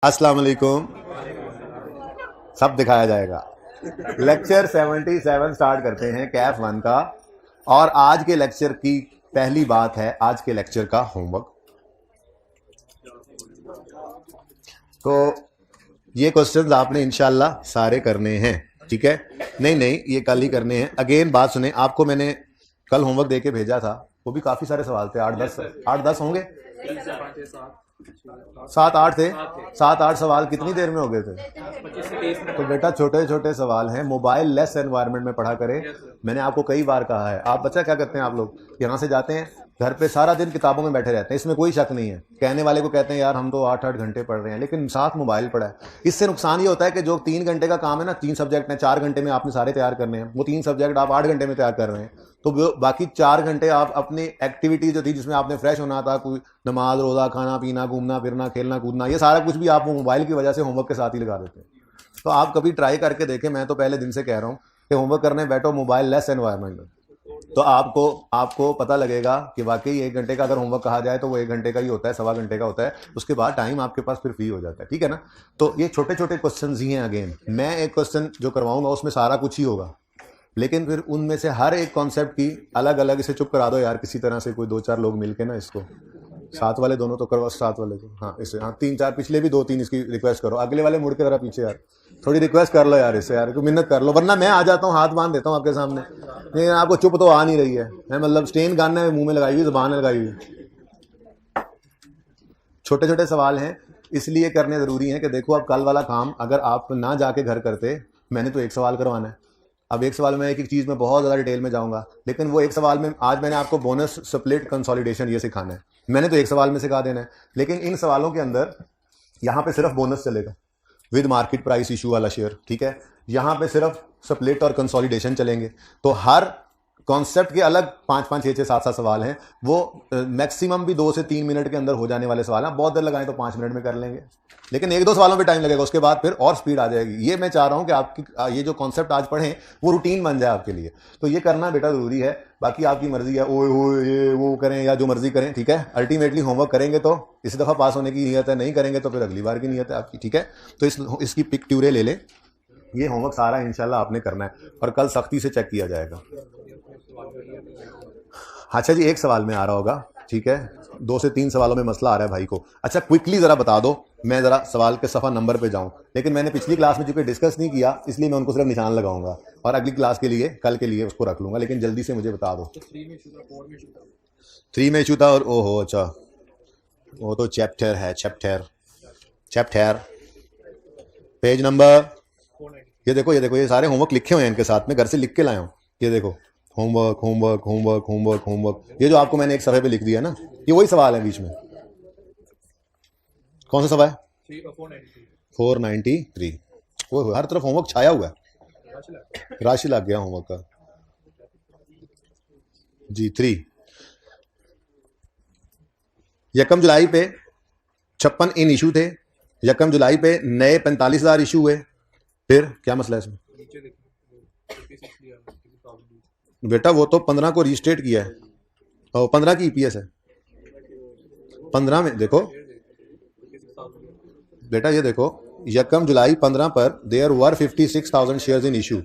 अस्सलाम वालेकुम। सब दिखाया जाएगा। लेक्चर 77 स्टार्ट करते हैं कैफ 1 का। और आज के लेक्चर की पहली बात है आज के लेक्चर का होमवर्क। तो ये क्वेश्चंस आपने इंशाल्लाह सारे करने हैं, ठीक है? नहीं, ये कल ही करने हैं। अगेन बात सुने, आपको मैंने कल होमवर्क देके भेजा था, वो भी काफी सारे सवाल थे, 8-10 होंगे, 7-8 थे। 7-8 सवाल कितनी देर में हो गए थे? तो बेटा छोटे छोटे सवाल हैं, मोबाइल लेस एनवायरनमेंट में पढ़ा करें। मैंने आपको कई बार कहा है। आप बच्चा क्या करते हैं, आप लोग यहाँ से जाते हैं, घर पे सारा दिन किताबों में बैठे रहते हैं, इसमें कोई शक नहीं है। कहने वाले को कहते हैं यार हम तो 8-8 घंटे पढ़ रहे हैं, लेकिन साथ मोबाइल पढ़ा है। इससे नुकसान ये होता है कि जो 3 घंटे का काम है ना, 3 सब्जेक्ट हैं, 4 घंटे में आपने सारे तैयार करने हैं, वो 3 सब्जेक्ट आप 8 घंटे में तैयार कर रहे हैं। तो बाकी 4 घंटे आप अपनी एक्टिविटी जो थी, जिसमें आपने फ्रेश होना था, कोई नमाज रोज़ा, खाना पीना, घूमना फिरना, खेलना कूदना, ये सारा कुछ भी आप मोबाइल की वजह से होमवर्क के साथ ही लगा देते हैं। तो आप कभी ट्राई करके देखें। मैं तो पहले दिन से कह रहा हूँ कि होमवर्क करने बैठो मोबाइल लेस एनवायरनमेंट में, तो आपको पता लगेगा कि वाकई 1 घंटे का अगर होमवर्क कहा जाए तो वो 1 घंटे का ही होता है, सवा घंटे का होता है। उसके बाद टाइम आपके पास फिर फ्री हो जाता है, ठीक है ना? तो ये छोटे छोटे क्वेश्चन ही हैं। अगेन मैं एक क्वेश्चन जो करवाऊंगा उसमें सारा कुछ ही होगा, लेकिन फिर उनमें से हर एक कॉन्सेप्ट की अलग अलग, इसे चुप करा दो यार किसी तरह से, कोई 2-4 लोग मिलके ना इसको, साथ वाले दोनों तो करवा, साथ वाले को, हाँ इसे, हाँ 3-4 पिछले भी 2-3 इसकी रिक्वेस्ट करो। अगले वाले मुड़ के जरा पीछे यार, थोड़ी रिक्वेस्ट कर लो यार इससे, यार कोई मिन्नत कर लो, वरना मैं आ जाता हूँ, हाथ बांध देता हूँ आपके सामने। नहीं आपको चुप तो आ नहीं रही है, मैं मतलब स्टेन गन है मुंह में लगाई हुई, जुबान लगाई हुई। छोटे छोटे सवाल हैं, इसलिए करने जरूरी है कि देखो अब कल वाला काम अगर आप ना जाके घर करते, मैंने तो एक सवाल करवाना है। अब एक सवाल में एक एक चीज़ में बहुत ज़्यादा डिटेल में जाऊंगा, लेकिन वो एक सवाल में आज मैंने आपको बोनस स्प्लिट कंसोलिडेशन ये सिखाना है। मैंने तो एक सवाल में सिखा देना है, लेकिन इन सवालों के अंदर यहाँ पे सिर्फ बोनस चलेगा, विद मार्केट प्राइस इशू वाला शेयर, ठीक है? यहाँ पे सिर्फ स्प्लिट और कंसोलिडेशन चलेंगे। तो हर कॉन्सेप्ट के अलग 5-5, 6-6, 7-7 सवाल हैं। वो मैक्सिमम भी 2 से 3 मिनट के अंदर हो जाने वाले सवाल हैं। बहुत देर लगाएं तो 5 मिनट में कर लेंगे, लेकिन 1-2 सवालों पे टाइम लगेगा, उसके बाद फिर और स्पीड आ जाएगी। ये मैं चाह रहा हूं कि आपकी ये जो कॉन्सेप्ट आज पढ़ें वो रूटीन बन जाए आपके लिए। तो ये करना बेटा जरूरी है। बाकी आपकी मर्जी है, ओ ये वो करें या जो मर्जी करें, ठीक है? अल्टीमेटली होमवर्क करेंगे तो इस दफ़ा पास होने की नीयत है, नहीं करेंगे तो फिर अगली बार की नीयत है आपकी, ठीक है? तो इसकी पिक्चरें ले लें। ये होमवर्क सारा इंशाल्लाह आपने करना है और कल सख्ती से चेक किया जाएगा। अच्छा जी, एक सवाल में आ रहा होगा, ठीक है? 2 से 3 सवालों में मसला आ रहा है भाई को। अच्छा क्विकली ज़रा बता दो, मैं ज़रा सवाल के सफ़ा नंबर पे जाऊं। लेकिन मैंने पिछली क्लास में चूंकि डिस्कस नहीं किया, इसलिए मैं उनको सिर्फ निशान लगाऊंगा और अगली क्लास के लिए, कल के लिए उसको रख लूंगा। लेकिन जल्दी से मुझे बता दो। 3 में इशू था और ओहो अच्छा, वो तो चैप्टर है, चैप्टर पेज नंबर, ये देखो ये सारे होमवर्क लिखे हुए हैं इनके साथ में, घर से लिख के लाया हूँ। ये देखो homework homework homework homework homework, ये जो आपको मैंने एक सफ़े पे लिख दिया ना, ये वही सवाल है बीच में। कौन सा सवाल है? 493। वो हर तरफ होमवर्क छाया हुआ है, राशि लग गया होमवर्क का जी। 3 यकम जुलाई पे 56 इन इशू थे। यकम जुलाई पे नए 45,000 इशू हुए। फिर क्या मसला है इसमें बेटा? वो तो 15 को रिस्टेट किया है और 15 की ईपीएस है। 15 में देखो बेटा, ये देखो यकम जुलाई 15 पर there were 56,000 shares in issue.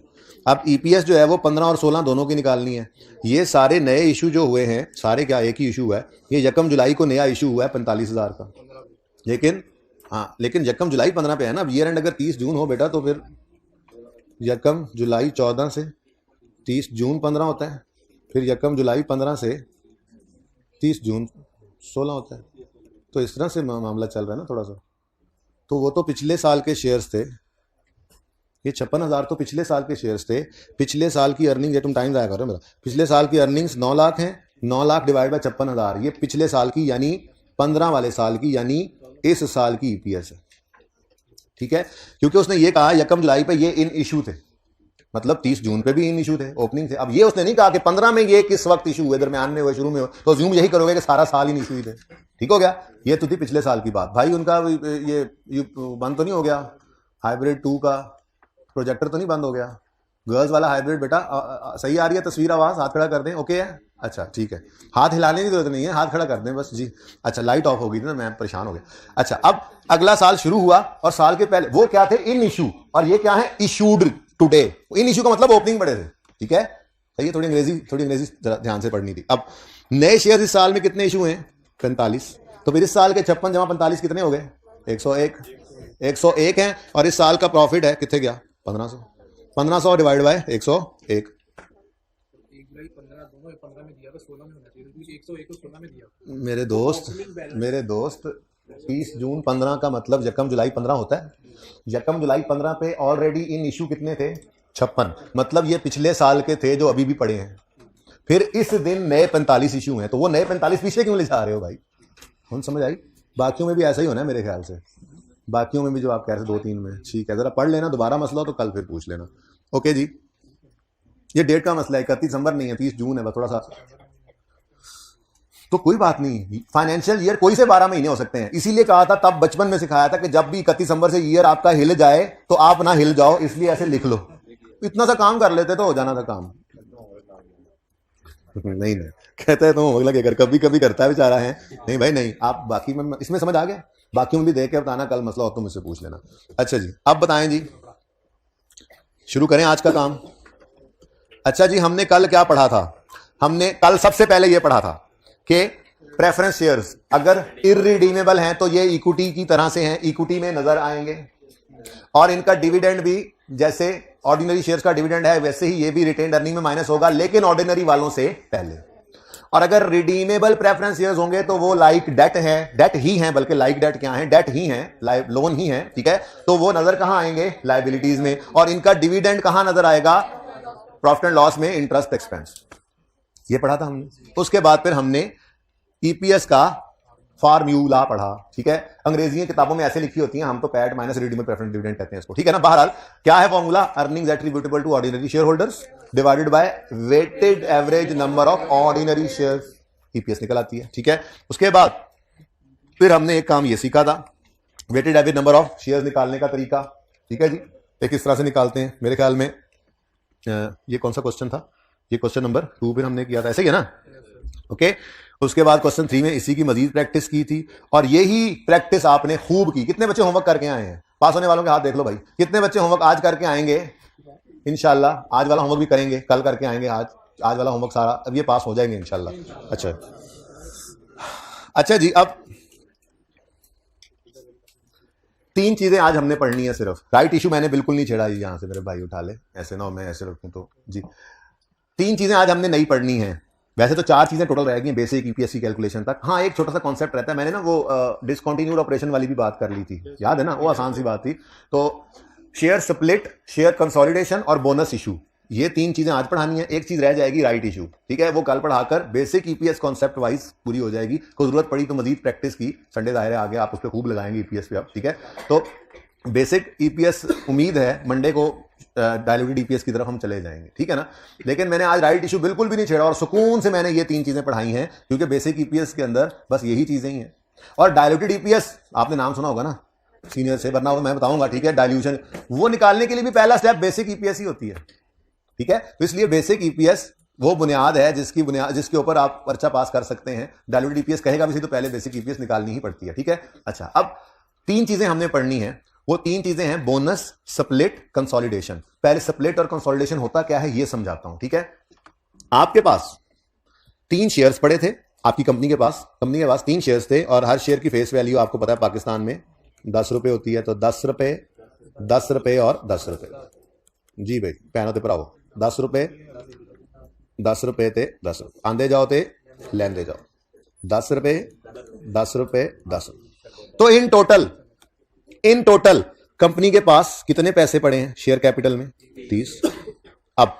अब ईपीएस जो है वो 15 और 16 दोनों की निकालनी है। ये सारे नए इशू जो हुए हैं, सारे क्या एक ही इशू है? ये यकम जुलाई को नया इशू हुआ है 45,000 का, लेकिन हाँ, लेकिन यकम जुलाई 15 पे है ना। अब ईयर एंड अगर 30 जून हो बेटा, तो फिर यकम जुलाई 14 से 30 जून 15 होता है, फिर यकम जुलाई 15 से 30 जून 16 होता है। तो इस तरह से मामला चल रहा है ना थोड़ा सा। तो वो तो पिछले साल के शेयर्स थे, ये 56,000 तो पिछले साल के शेयर्स थे। पिछले साल की अर्निंग, ये तुम टाइम ज़ाया कर रहे हो मेरा, पिछले साल की अर्निंग्स 9 लाख हैं। 9 लाख डिवाइड बाय 56,000, ये पिछले साल की यानी 15 वाले साल की, यानी इस साल की ईपीएस है, ठीक है? क्योंकि उसने ये कहा यकम जुलाई पे ये इन इशू थे, मतलब 30 जून पे भी इन इशू थे, ओपनिंग थे। अब ये उसने नहीं कहा कि 15 में ये किस वक्त इशू हुए, दरमियान में हुए, शुरू में हुए। तो अज्यूम यही करोगे कि सारा साल इन इशू ही थे, ठीक हो गया? ये तो थी पिछले साल की बात भाई। उनका ये बंद तो नहीं हो गया? हाइब्रिड 2 का प्रोजेक्टर तो नहीं बंद हो गया? गर्ल्स वाला हाइब्रिड बेटा सही आ रही है तस्वीर, आवाज? हाथ खड़ा कर दें, ओके है? अच्छा ठीक है, हाथ हिलाने की जरूरत नहीं है, हाथ खड़ा कर दें बस जी। अच्छा लाइट ऑफ हो गई थी ना, मैं परेशान हो गया। अच्छा अब अगला साल शुरू हुआ और साल के पहले वो क्या थे, इन इशू, और ये क्या है, इशूड टुडे। इन इशू का मतलब ओपनिंग पड़े थे, ठीक है, सही है। थोड़ी अंग्रेजी ध्यान से पढ़नी थी। अब नए शेयर इस साल में कितने इशू हैं, 45। तो फिर इस साल के 56 जमा 45 कितने हो गए, 101 हैं। और इस साल का प्रॉफिट है कितने गया, 1500 डिवाइड बाय 101। मेरे दोस्त 30 जून 15 का मतलब यकम जुलाई 15 होता है। यकम जुलाई 15 पे ऑलरेडी इन इशू कितने थे, 56। मतलब ये पिछले साल के थे जो अभी भी पड़े हैं। फिर इस दिन नए 45 इशू हैं, तो वो नए 45 पीछे क्यों ले जा रहे हो भाई, हम समझ आई। बाकियों में भी ऐसा ही होना है मेरे ख्याल से, बाकियों में भी जो आप कह रहे थे 2-3 में, ठीक है, जरा पढ़ लेना, दोबारा मसला हो तो कल फिर पूछ लेना। ओके जी, ये डेट का मसला है, 31 दिसंबर नहीं है, 30 जून है, बस थोड़ा सा, तो कोई बात नहीं। फाइनेंशियल ईयर कोई से 12 महीने हो सकते हैं, इसीलिए कहा था तब बचपन में सिखाया था कि जब भी 31 दिसंबर से ईयर आपका हिल जाए तो आप ना हिल जाओ, इसलिए ऐसे लिख लो। इतना सा काम कर लेते तो हो जाना था काम। नहीं कहते हैं तो होमवर्क लगे कर, कभी कभी करता है बेचारा है। नहीं भाई नहीं, आप बाकी में इसमें समझ आ गया, बाकियों में भी देख के बताना, कल मसला हो तो मुझसे पूछ लेना। अच्छा जी अब बताएं जी, शुरू करें आज का काम। अच्छा जी, हमने कल क्या पढ़ा था, हमने कल सबसे पहले यह पढ़ा था कि प्रेफरेंस शेयर्स अगर इररिडीमेबल हैं तो ये इक्विटी की तरह से हैं, इक्विटी में नजर आएंगे, और इनका डिविडेंड भी जैसे ऑर्डिनरी शेयर्स का डिविडेंड है वैसे ही ये भी रिटेन्ड अर्निंग में माइनस होगा, लेकिन ऑर्डिनरी वालों से पहले। और अगर रिडीमेबल प्रेफरेंस शेयर्स होंगे तो वो लाइक डेट है, डेट ही है, बल्कि लाइक डेट क्या है, डेट ही है, लोन ही है, ठीक है। तो वो नजर कहां आएंगे, लायबिलिटीज में, और इनका डिविडेंड कहां नजर आएगा, प्रॉफिट एंड लॉस में, इंटरेस्ट एक्सपेंस। ये पढ़ा था हमने। उसके बाद फिर हमने ईपीएस का फार्मूला पढ़ा, ठीक है। अंग्रेजी किताबों में ऐसे लिखी होती हैं, हम तो PAT minus redeemable preference dividend कहते हैं इसको, ठीक है ना। बहरहाल क्या है फॉर्मूला, earnings attributable to ordinary share holders divided by weighted average number of ordinary shares, EPS निकल आती है, ठीक है। उसके बाद फिर हमने एक काम ये सीखा था, weighted average number of shares निकालने का तरीका, ठीक है जी। ये किस तरह से निकालते हैं, मेरे ख्याल में ये कौन सा क्वेश्चन था, ये क्वेश्चन नंबर 2 फिर हमने किया था, ऐसे ही है ना, ओके। उसके बाद क्वेश्चन 3 में इसी की मजीद प्रैक्टिस की थी, और यही प्रैक्टिस आपने खूब की। कितने बच्चे होमवर्क करके आए हैं, पास होने वालों के हाथ देख लो भाई, कितने बच्चे होमवर्क आज करके आएंगे, इंशाल्लाह आज वाला होमवर्क भी करेंगे, कल करके आएंगे, आज वाला होमवर्क सारा, अब ये पास हो जाएंगे इंशाल्लाह। अच्छा जी, अब 3 चीजें आज हमने पढ़नी है सिर्फ। राइट इशू मैंने बिल्कुल नहीं छेड़ा, यहां से मेरे भाई उठा ले, ऐसे ना हो मैं ऐसे रखूं तो जी। 3 चीजें आज हमने नहीं पढ़नी है, वैसे तो 4 चीजें टोटल रहेगी बेसिक ईपीएस की कैलकुलेशन तक। हाँ एक छोटा सा कॉन्सेप्ट रहता है, मैंने ना वो डिसकंटिन्यूड ऑपरेशन वाली भी बात कर ली थी, याद है ना, वो आसान सी बात थी। तो शेयर स्प्लिट, शेयर कंसोलिडेशन और बोनस इशू, ये 3 चीजें आज पढ़ानी है। एक चीज रह जाएगी राइट इशू, ठीक है, वो कल पढ़ाकर बेसिक ईपीएस कॉन्सेप्ट वाइज पूरी हो जाएगी। कोई जरूरत पड़ी तो मजीद प्रैक्टिस की, संडे दायरे आगे आप उस पर खूब लगाएंगे ईपीएस पे आप, ठीक है। तो बेसिक ईपीएस उम्मीद है मंडे को डायल्यूटेड ईपीएस की तरफ हम चले जाएंगे, ठीक है ना। लेकिन मैंने आज राइट इशू बिल्कुल भी नहीं छेड़ा, और सुकून से मैंने ये 3 चीजें पढ़ाई हैं, क्योंकि बेसिक ईपीएस के अंदर बस यही चीजें ही हैं। और डायल्यूटेड ईपीएस आपने नाम सुना होगा ना सीनियर से, वरना मैं बताऊंगा, ठीक है। डायल्यूशन वो निकालने के लिए भी पहला स्टेप बेसिक ईपीएस ही होती है, ठीक है। तो इसलिए बेसिक ईपीएस वो बुनियाद है जिसके ऊपर आप पर्चा पास कर सकते हैं। डायल्यूटेड ईपीएस कहेगा भी तो पहले बेसिक ईपीएस निकालनी ही पड़ती है, ठीक है। अच्छा, अब 3 चीजें हमने पढ़नी है, वो 3 चीजें हैं बोनस, स्प्लिट, कंसोलिडेशन। पहले स्प्लिट और कंसोलिडेशन होता क्या है ये समझाता हूं, ठीक है। आपके पास 3 शेयर्स पड़े थे, आपकी कंपनी के पास 3 शेयर्स थे, और हर शेयर की फेस वैल्यू आपको पता है पाकिस्तान में 10 रुपए होती है। तो 10 रुपए, 10 रुपए और 10 रुपए, जी भाई पैनों ते भराओ, 10 रुपए, 10 रुपए ते 10 रुपए, आंदे जाओ ते लेंदे जाओ, 10 रुपए, 10 रुपए, 10 रुपए। तो इन टोटल कंपनी के पास कितने पैसे पड़े हैं शेयर कैपिटल में, 30। अब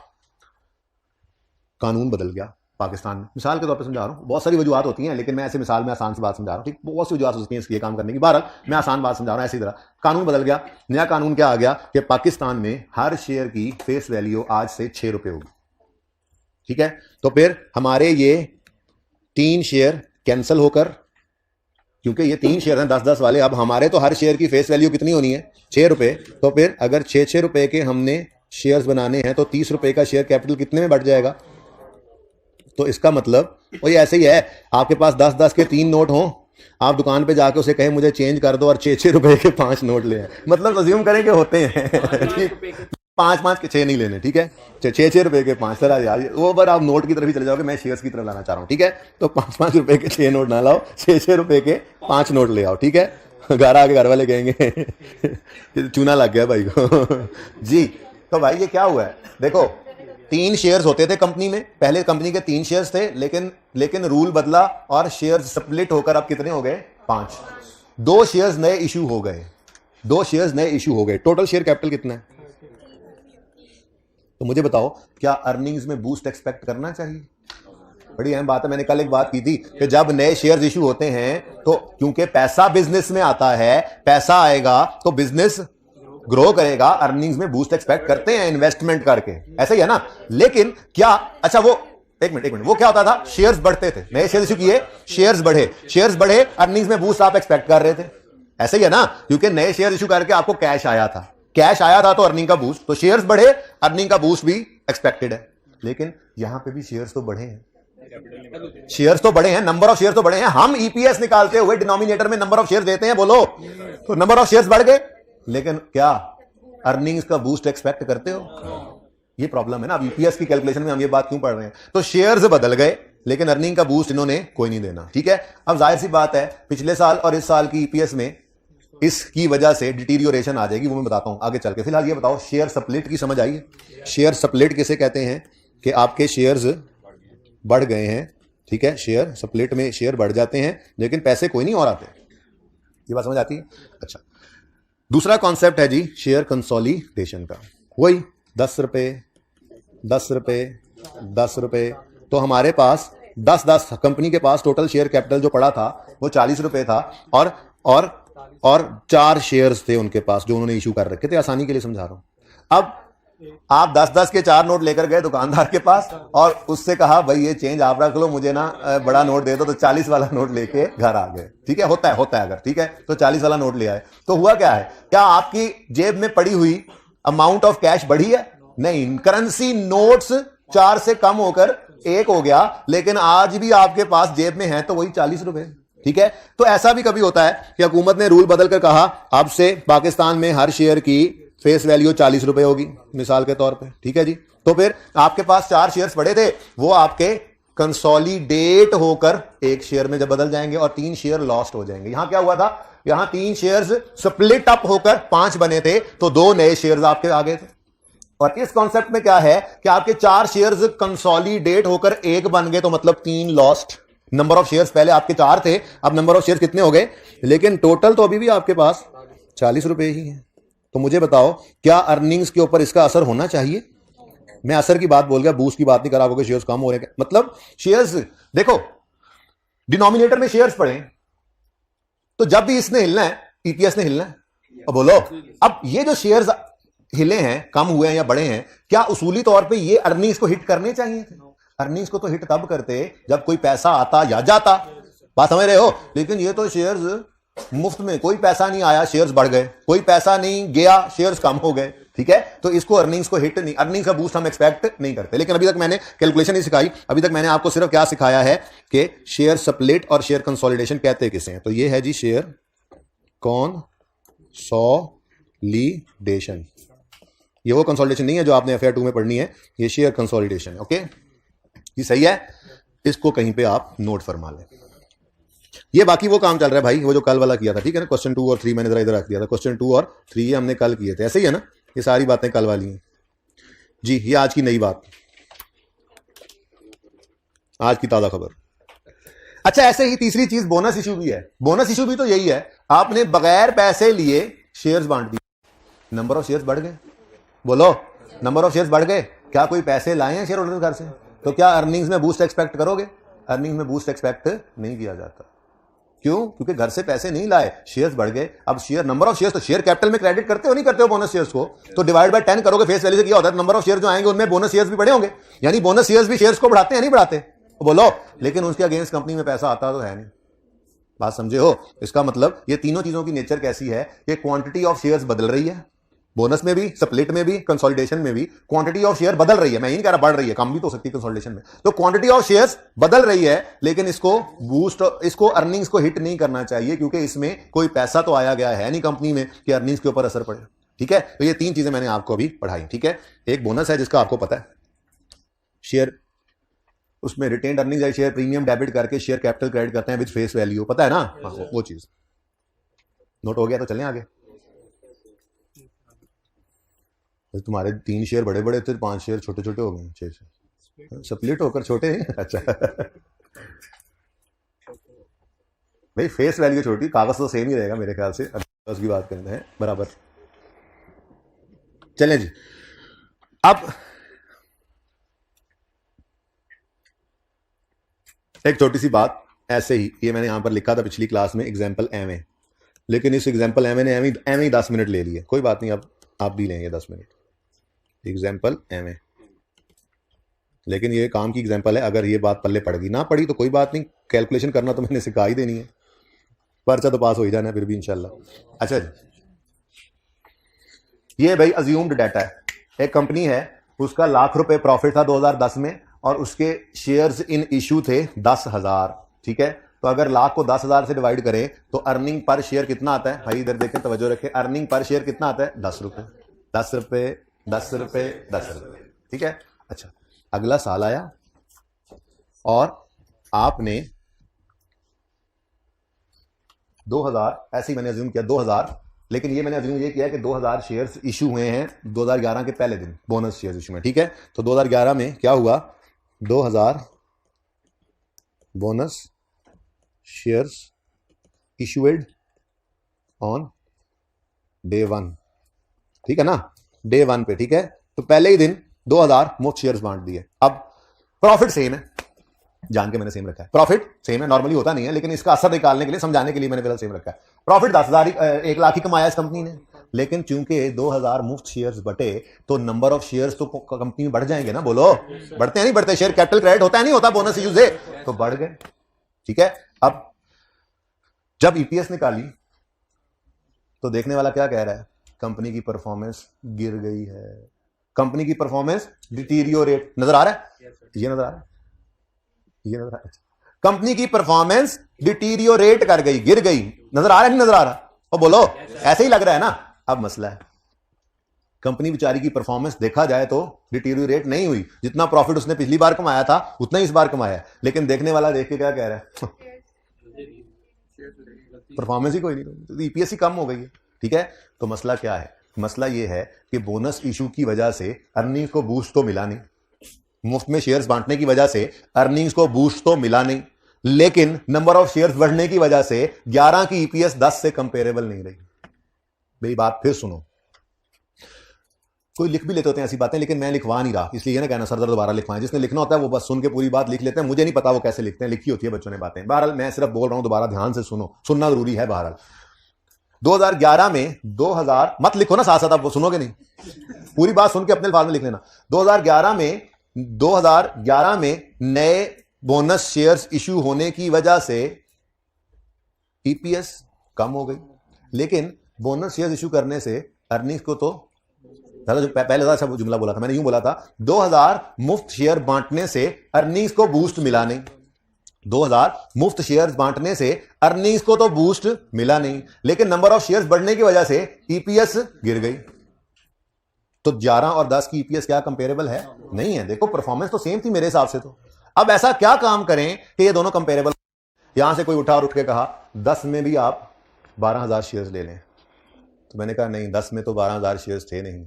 कानून बदल गया पाकिस्तान में, मिसाल के तौर पर समझा रहा हूं, बहुत सारी वजूहत होती हैं, लेकिन मैं ऐसे मिसाल में आसान सी बात समझा रहा हूं, ठीक। बहुत सी वजूहत होती हैं इसके काम करने की, बहरहाल मैं आसान बात समझा रहा हूं। ऐसी तरह कानून बदल गया, नया कानून क्या आ गया कि पाकिस्तान में हर शेयर की फेस वैल्यू आज से 6 रुपए होगी, ठीक है। तो फिर हमारे ये 3 शेयर कैंसिल होकर, क्योंकि ये 3 शेयर हैं 10-10 वाले, अब हमारे तो हर शेयर की फेस वैल्यू कितनी होनी है, 6 रुपए। तो फिर अगर 6 रुपए के हमने शेयर्स बनाने हैं तो 30 रुपए का शेयर कैपिटल कितने में बढ़ जाएगा, तो इसका मतलब वही ऐसे ही है, आपके पास 10-10 के 3 नोट हों, आप दुकान पे जाके उसे कहें मुझे चेंज कर दो और 6-6 रुपए के 5 नोट ले आए, मतलब अज्यूम करें कि होते हैं, ठीक, 5-5 के 6 नहीं लेने, ठीक है, 6-6 रुपए के 5, चला यार वो बार आप नोट की तरफ ही चले जाओगे, मैं शेयर्स की तरफ लाना चाह रहा हूँ, ठीक है, तो 5-5 रुपए के 6 नोट ना लाओ, 6-6 रुपए के 5 नोट ले आओ, ठीक है, घर आके घर वाले कहेंगे चूना लग गया भाई को जी। तो भाई ये क्या हुआ है, देखो 3 शेयर्स होते थे कंपनी में, पहले कंपनी के 3 शेयर्स थे, लेकिन रूल बदला और शेयर स्प्लिट होकर अब कितने हो गए, 5। 2 शेयर्स नए इशू हो गए, 2 शेयर्स नए इशू हो गए, टोटल शेयर कैपिटल कितना है? तो मुझे बताओ क्या अर्निंग्स में बूस्ट एक्सपेक्ट करना चाहिए? बड़ी अहम बात है, मैंने कल एक बात की थी कि जब नए शेयर्स इशू होते हैं तो क्योंकि पैसा बिजनेस में आता है, पैसा आएगा तो बिजनेस ग्रो करेगा, अर्निंग्स में बूस्ट एक्सपेक्ट करते हैं इन्वेस्टमेंट करके, ऐसा ही है ना। लेकिन क्या, अच्छा वो एक मिनट, वो क्या होता था, शेयर्स बढ़ते थे, नए शेयर्स इशू किए, शेयर्स बढ़े, अर्निंग्स में बूस्ट आप एक्सपेक्ट कर रहे थे, ऐसा ही है ना, क्योंकि नए शेयर इशू करके आपको कैश आया था तो अर्निंग का बूस्ट, तो शेयर्स बढ़े, अर्निंग का बूस्ट भी एक्सपेक्टेड है। लेकिन यहां पे भी शेयर्स तो बढ़े हैं, नंबर ऑफ शेयर्स तो बढ़े हैं, हम ईपीएस निकालते हुए डिनोमिनेटर में नंबर ऑफ शेयर्स देते हैं, बोलो, तो नंबर ऑफ शेयर्स बढ़ गए, लेकिन क्या अर्निंग्स का बूस्ट एक्सपेक्ट करते हो? ये प्रॉब्लम है ना। अब ईपीएस की कैलकुलेशन में हम ये बात क्यों पढ़ रहे हैं, तो शेयर्स बदल गए लेकिन अर्निंग का बूस्ट इन्होंने कोई नहीं देना, ठीक है। अब जाहिर सी बात है पिछले साल और इस साल की ईपीएस में इसकी वजह से डिटीरियोरेशन आ जाएगी, वो मैं बताता हूं आगे चल के। फिलहाल ये बताओ शेयर स्प्लिट की समझ आई है? शेयर स्प्लिट किसे कहते हैं कि आपके शेयर्स बढ़ गए हैं, ठीक है, शेयर स्प्लिट में शेयर बढ़ जाते हैं लेकिन पैसे कोई नहीं और आते, ये बात समझ आती है? अच्छा, दूसरा कॉन्सेप्ट है जी शेयर कंसोलिडेशन का, वही 10 रुपए 10 रुपए 10 रुपए, तो हमारे पास 10 कंपनी के पास टोटल शेयर कैपिटल जो पड़ा था वो 40 रुपए था, और 4 शेयर्स थे उनके पास जो उन्होंने इशू कर रखे थे, आसानी के लिए समझा रहा हूं। अब आप 10-10 के 4 नोट लेकर गए दुकानदार के पास और उससे कहा भाई ये चेंज आप रख लो, मुझे ना बड़ा नोट दे दो, तो 40 वाला नोट लेके घर आ गए, ठीक है, होता है अगर, ठीक है, तो 40 वाला नोट ले आए, तो हुआ क्या है, क्या आपकी जेब में पड़ी हुई अमाउंट ऑफ कैश बढ़ी है? नहीं, करेंसी नोट्स 4 से कम होकर 1 हो गया, लेकिन आज भी आपके पास जेब में है तो वही 40 रुपए, ठीक है। तो ऐसा भी कभी होता है कि हुकूमत ने रूल बदल कर कहा अब से पाकिस्तान में हर शेयर की फेस वैल्यू 40 रुपए होगी, मिसाल के तौर पे, ठीक है जी। तो फिर आपके पास 4 शेयर्स पड़े थे, वो आपके कंसोलिडेट होकर 1 शेयर में जब बदल जाएंगे और 3 शेयर लॉस्ट हो जाएंगे। यहां क्या हुआ था, यहां 3 शेयर्स स्प्लिट अप होकर 5 बने थे, तो 2 नए शेयर्स आपके आ गए थे। और इस कॉन्सेप्ट में क्या है कि आपके 4 शेयर्स कंसोलिडेट होकर 1 बन गए, तो मतलब 3 लॉस्ट। नंबर ऑफ शेयर्स पहले आपके 4 थे, अब नंबर ऑफ शेयर्स कितने हो गए, लेकिन टोटल तो अभी भी आपके पास 40 रुपए ही है। तो मुझे बताओ क्या अर्निंग्स के ऊपर इसका असर होना चाहिए? मैं असर की बात बोल गया, बूस्ट की बात नहीं करा, क्योंकि शेयर्स कम हो रहे हैं, मतलब शेयर्स देखो डिनोमिनेटर में शेयर्स पड़े, तो जब भी इसने हिलना है ईपीएस ने हिलना है। अब बोलो, अब ये जो शेयर्स हिले हैं, कम हुए हैं या बढ़े हैं, क्या उसूली तौर पे ये अर्निंग्स को हिट करने चाहिए थे? अर्निंग्स को तो हिट तब करते जब कोई पैसा आता या जाता, बात समझ रहे हो। लेकिन ये तो शेयर्स मुफ्त में, कोई पैसा नहीं आया शेयर्स बढ़ गए, कोई पैसा नहीं गया शेयर्स कम हो गए, ठीक है। तो इसको अर्निंग्स को हिट नहीं, अर्निंग्स का बूस्ट हम एक्सपेक्ट नहीं करते। लेकिन अभी तक मैंने कैलकुलेशन नहीं सिखाई, अभी तक मैंने आपको सिर्फ क्या सिखाया है कि शेयर स्प्लिट और शेयर कंसोलिडेशन कहते किसे हैं। तो ये है जी शेयर कंसोलिडेशन, ये वो कंसोलिडेशन नहीं है जो आपने FAR 2 में पढ़नी है, ये शेयर कंसोलिडेशन, ओके, ये सही है, इसको कहीं पे आप नोट फरमा लें। ये बाकी वो काम चल रहा है भाई, वो जो कल वाला किया था, ठीक है ना, क्वेश्चन 2 और 3 मैंने इधर रख दिया था, क्वेश्चन 2 और 3 ये हमने कल किए थे, ऐसे ही है ना, ये सारी बातें कल वाली हैं जी। ये आज की नई बात, आज की ताजा खबर। अच्छा, ऐसे ही तीसरी चीज बोनस इशू भी है। बोनस इशू भी तो यही है, आपने बगैर पैसे लिए शेयर्स बांट दिए, नंबर ऑफ शेयर्स बढ़ गए, बोलो नंबर ऑफ शेयर्स बढ़ गए, क्या कोई पैसे लाए हैं शेयर होल्डर घर से? तो क्या अर्निंग्स में बूस्ट एक्सपेक्ट करोगे? अर्निंग्स में बूस्ट एक्सपेक्ट नहीं किया जाता। क्यों? क्योंकि घर से पैसे नहीं लाए, शेयर्स बढ़ गए। अब शेयर, नंबर ऑफ शेयर्स तो शेयर कैपिटल में क्रेडिट करते हो नहीं करते हो बोनस शेयर्स को, तो डिवाइड बाय 10 करोगे फेस वैल्यू से, क्या होता है, नंबर ऑफ शेयर जो आएंगे उनमें बोनस शेयर्स भी बढ़े होंगे, यानी बोनस शेयर्स भी शेयर्स को बढ़ाते हैं नहीं बढ़ाते? तो बोलो, लेकिन उसके अगेंस्ट कंपनी में पैसा आता तो है नहीं, बात समझे हो। इसका मतलब ये तीनों चीजों की नेचर कैसी है कि क्वांटिटी ऑफ शेयर्स बदल रही है, बोनस में भी, स्प्लिट में भी, कंसोलिडेशन में भी क्वांटिटी ऑफ शेयर बदल रही है। मैं ये नहीं कह रहा बढ़ रही है, कम भी तो हो सकती है कंसोलिडेशन में। तो क्वांटिटी ऑफ शेयर्स बदल रही है, लेकिन इसको बूस्ट, इसको अर्निंग्स को हिट नहीं करना चाहिए, क्योंकि इसमें कोई पैसा तो आया गया है नहीं कंपनी में कि अर्निंग्स के ऊपर असर पड़े। ठीक है, तो ये 3 चीजें मैंने आपको अभी पढ़ाई। ठीक है, एक बोनस है जिसका आपको पता है, शेयर उसमें रिटेन्ड अर्निंग्स है, शेयर प्रीमियम डेबिट करके शेयर कैपिटल क्रेडिट करते हैं विद फेस वैल्यू, पता है ना? वो चीज नोट हो गया तो चलें आगे। तुम्हारे 3 शेयर बड़े बड़े थे, 5 शेयर छोटे छोटे हो गए, 6 शेयर स्प्लिट होकर छोटे हैं। अच्छा भाई फेस वैल्यू छोटी, कागज तो सेम ही रहेगा मेरे ख्याल से, उसकी बात करते हैं बराबर। चलें जी, अब एक छोटी सी बात ऐसे ही, ये मैंने यहां पर लिखा था पिछली क्लास में, एग्जाम्पल एम, लेकिन इस एग्जाम्पल एम ने एम ही 10 मिनट ले लिए, कोई बात नहीं, अब आप भी लेंगे 10 मिनट। एग्जाम्पल एम, लेकिन ये काम की एग्जाम्पल है, अगर ये बात पल्ले पड़ गई, ना पड़ी तो कोई बात नहीं, कैलकुलेशन करना तो मैंने सिखा ही देनी है, पर्चा तो पास हो ही जाना फिर भी इंशाल्लाह। अच्छा जी, ये भाई अज्यूम्ड डाटा है, एक कंपनी है, उसका ₹1,00,000 प्रॉफिट था 2010 में, और उसके शेयर्स इन इशू थे 10,000। ठीक है, तो अगर लाख को 10,000 से डिवाइड करें तो अर्निंग पर शेयर कितना आता है? भाई इधर देखें, तवज्जो रखें, अर्निंग पर शेयर कितना आता है? 10 रुपए, 10 रुपए, 10 रुपए, 10 रुपए। ठीक है, अच्छा, अगला साल आया और आपने 2000, ऐसे ही मैंने अज्यूम किया 2000, लेकिन ये मैंने अज्यूम ये किया कि 2000 शेयर्स इशू हुए हैं 2011 के पहले दिन, बोनस शेयर्स इशू में। ठीक है, तो 2011 में क्या हुआ? 2000 bonus shares issued on day 1। ठीक है ना, डे 1 पे। ठीक है, तो पहले ही दिन 2000 मुफ्त शेयर्स बांट दिए। अब प्रॉफिट सेम है, जान के मैंने सेम रखा है, प्रॉफिट सेम है, नॉर्मली होता नहीं है, लेकिन इसका असर निकालने के लिए, समझाने के लिए मैंने बिल्कुल सेम रखा है। प्रॉफिट 10,000 1,00,000 ही कमाया इस कंपनी ने, लेकिन चूंकि 2000 मुफ्त शेयर्स बटे तो नंबर ऑफ शेयर्स तो कंपनी में बढ़ जाएंगे ना, बोलो बढ़ते हैं नहीं बढ़ते? शेयर कैपिटल क्रेडिट होता है नहीं होता बोनस यूज है, तो बढ़ गए। ठीक है, अब जब ईपीएस निकाली तो देखने वाला क्या कह रहा है? कंपनी की परफॉर्मेंस गिर गई है, कंपनी की परफॉर्मेंस डिटीरियोरेट, नजर आ रहा है? ये नजर आ रहा है, ये नजर आ रहा है, कंपनी की परफॉर्मेंस डिटीरियोरेट कर गई, गिर गई, नजर आ रहा है नहीं नजर आ रहा? और बोलो, ऐसे ही लग रहा है ना? अब मसला है, कंपनी बेचारी की परफॉर्मेंस देखा जाए तो डिटीरियोरेट नहीं हुई, जितना प्रॉफिट उसने पिछली बार कमाया था उतना ही इस बार कमाया, लेकिन देखने वाला देख के क्या कह रहा है? परफॉर्मेंस ही कोई नहीं, तो ईपीएस ही कम हो गई है। ठीक है, तो मसला क्या है? मसला यह है कि बोनस इशू की वजह से अर्निंग्स को बूस्ट तो मिला नहीं, मुफ्त में शेयर्स बांटने की वजह से अर्निंग्स को बूस्ट तो मिला नहीं, लेकिन नंबर ऑफ शेयर्स बढ़ने की वजह से 11 की ईपीएस 10 से कंपेरेबल नहीं रही। मेरी बात फिर सुनो, कोई लिख भी लेते होते हैं ऐसी बातें, लेकिन मैं लिखवा नहीं रहा, इसलिए ना कहना सरदार दोबारा लिखवाएं। जिसने लिखना होता है वो बस सुन के पूरी बात लिख लेते हैं, मुझे नहीं पता वो कैसे लिखते हैं, लिखी होती है बच्चों ने बातें। बहरहाल मैं सिर्फ बोल रहा हूं, दोबारा ध्यान से सुनो, सुनना जरूरी है। बहरहाल 2011 में 2000 मत लिखो ना साथ साथ, आप वो सुनोगे नहीं, पूरी बात सुन के अपने अल्फाज में लिख लेना। 2011 में नए बोनस शेयर्स इशू होने की वजह से ईपीएस कम हो गई, लेकिन बोनस शेयर्स इशू करने से अर्निंग्स को तो पहले अच्छा जुमला बोला था मैंने, यूं बोला था 2000 मुफ्त शेयर बांटने से अर्निंग्स को बूस्ट मिला नहीं, 2000 मुफ्त शेयर्स बांटने से अर्निंग्स को तो बूस्ट मिला नहीं, लेकिन नंबर ऑफ शेयर्स बढ़ने की वजह से ईपीएस गिर गई। तो 11 और 10 की ईपीएस क्या कंपेरेबल है? नहीं है। देखो परफॉर्मेंस तो सेम थी मेरे हिसाब से। तो अब ऐसा क्या काम करें कि ये दोनों कंपेरेबल? यहां से कोई उठा और उठ के कहा 10 में भी आप 12,000 शेयर्स ले लें, तो मैंने कहा नहीं, 10 में तो 12,000 शेयर्स थे नहीं,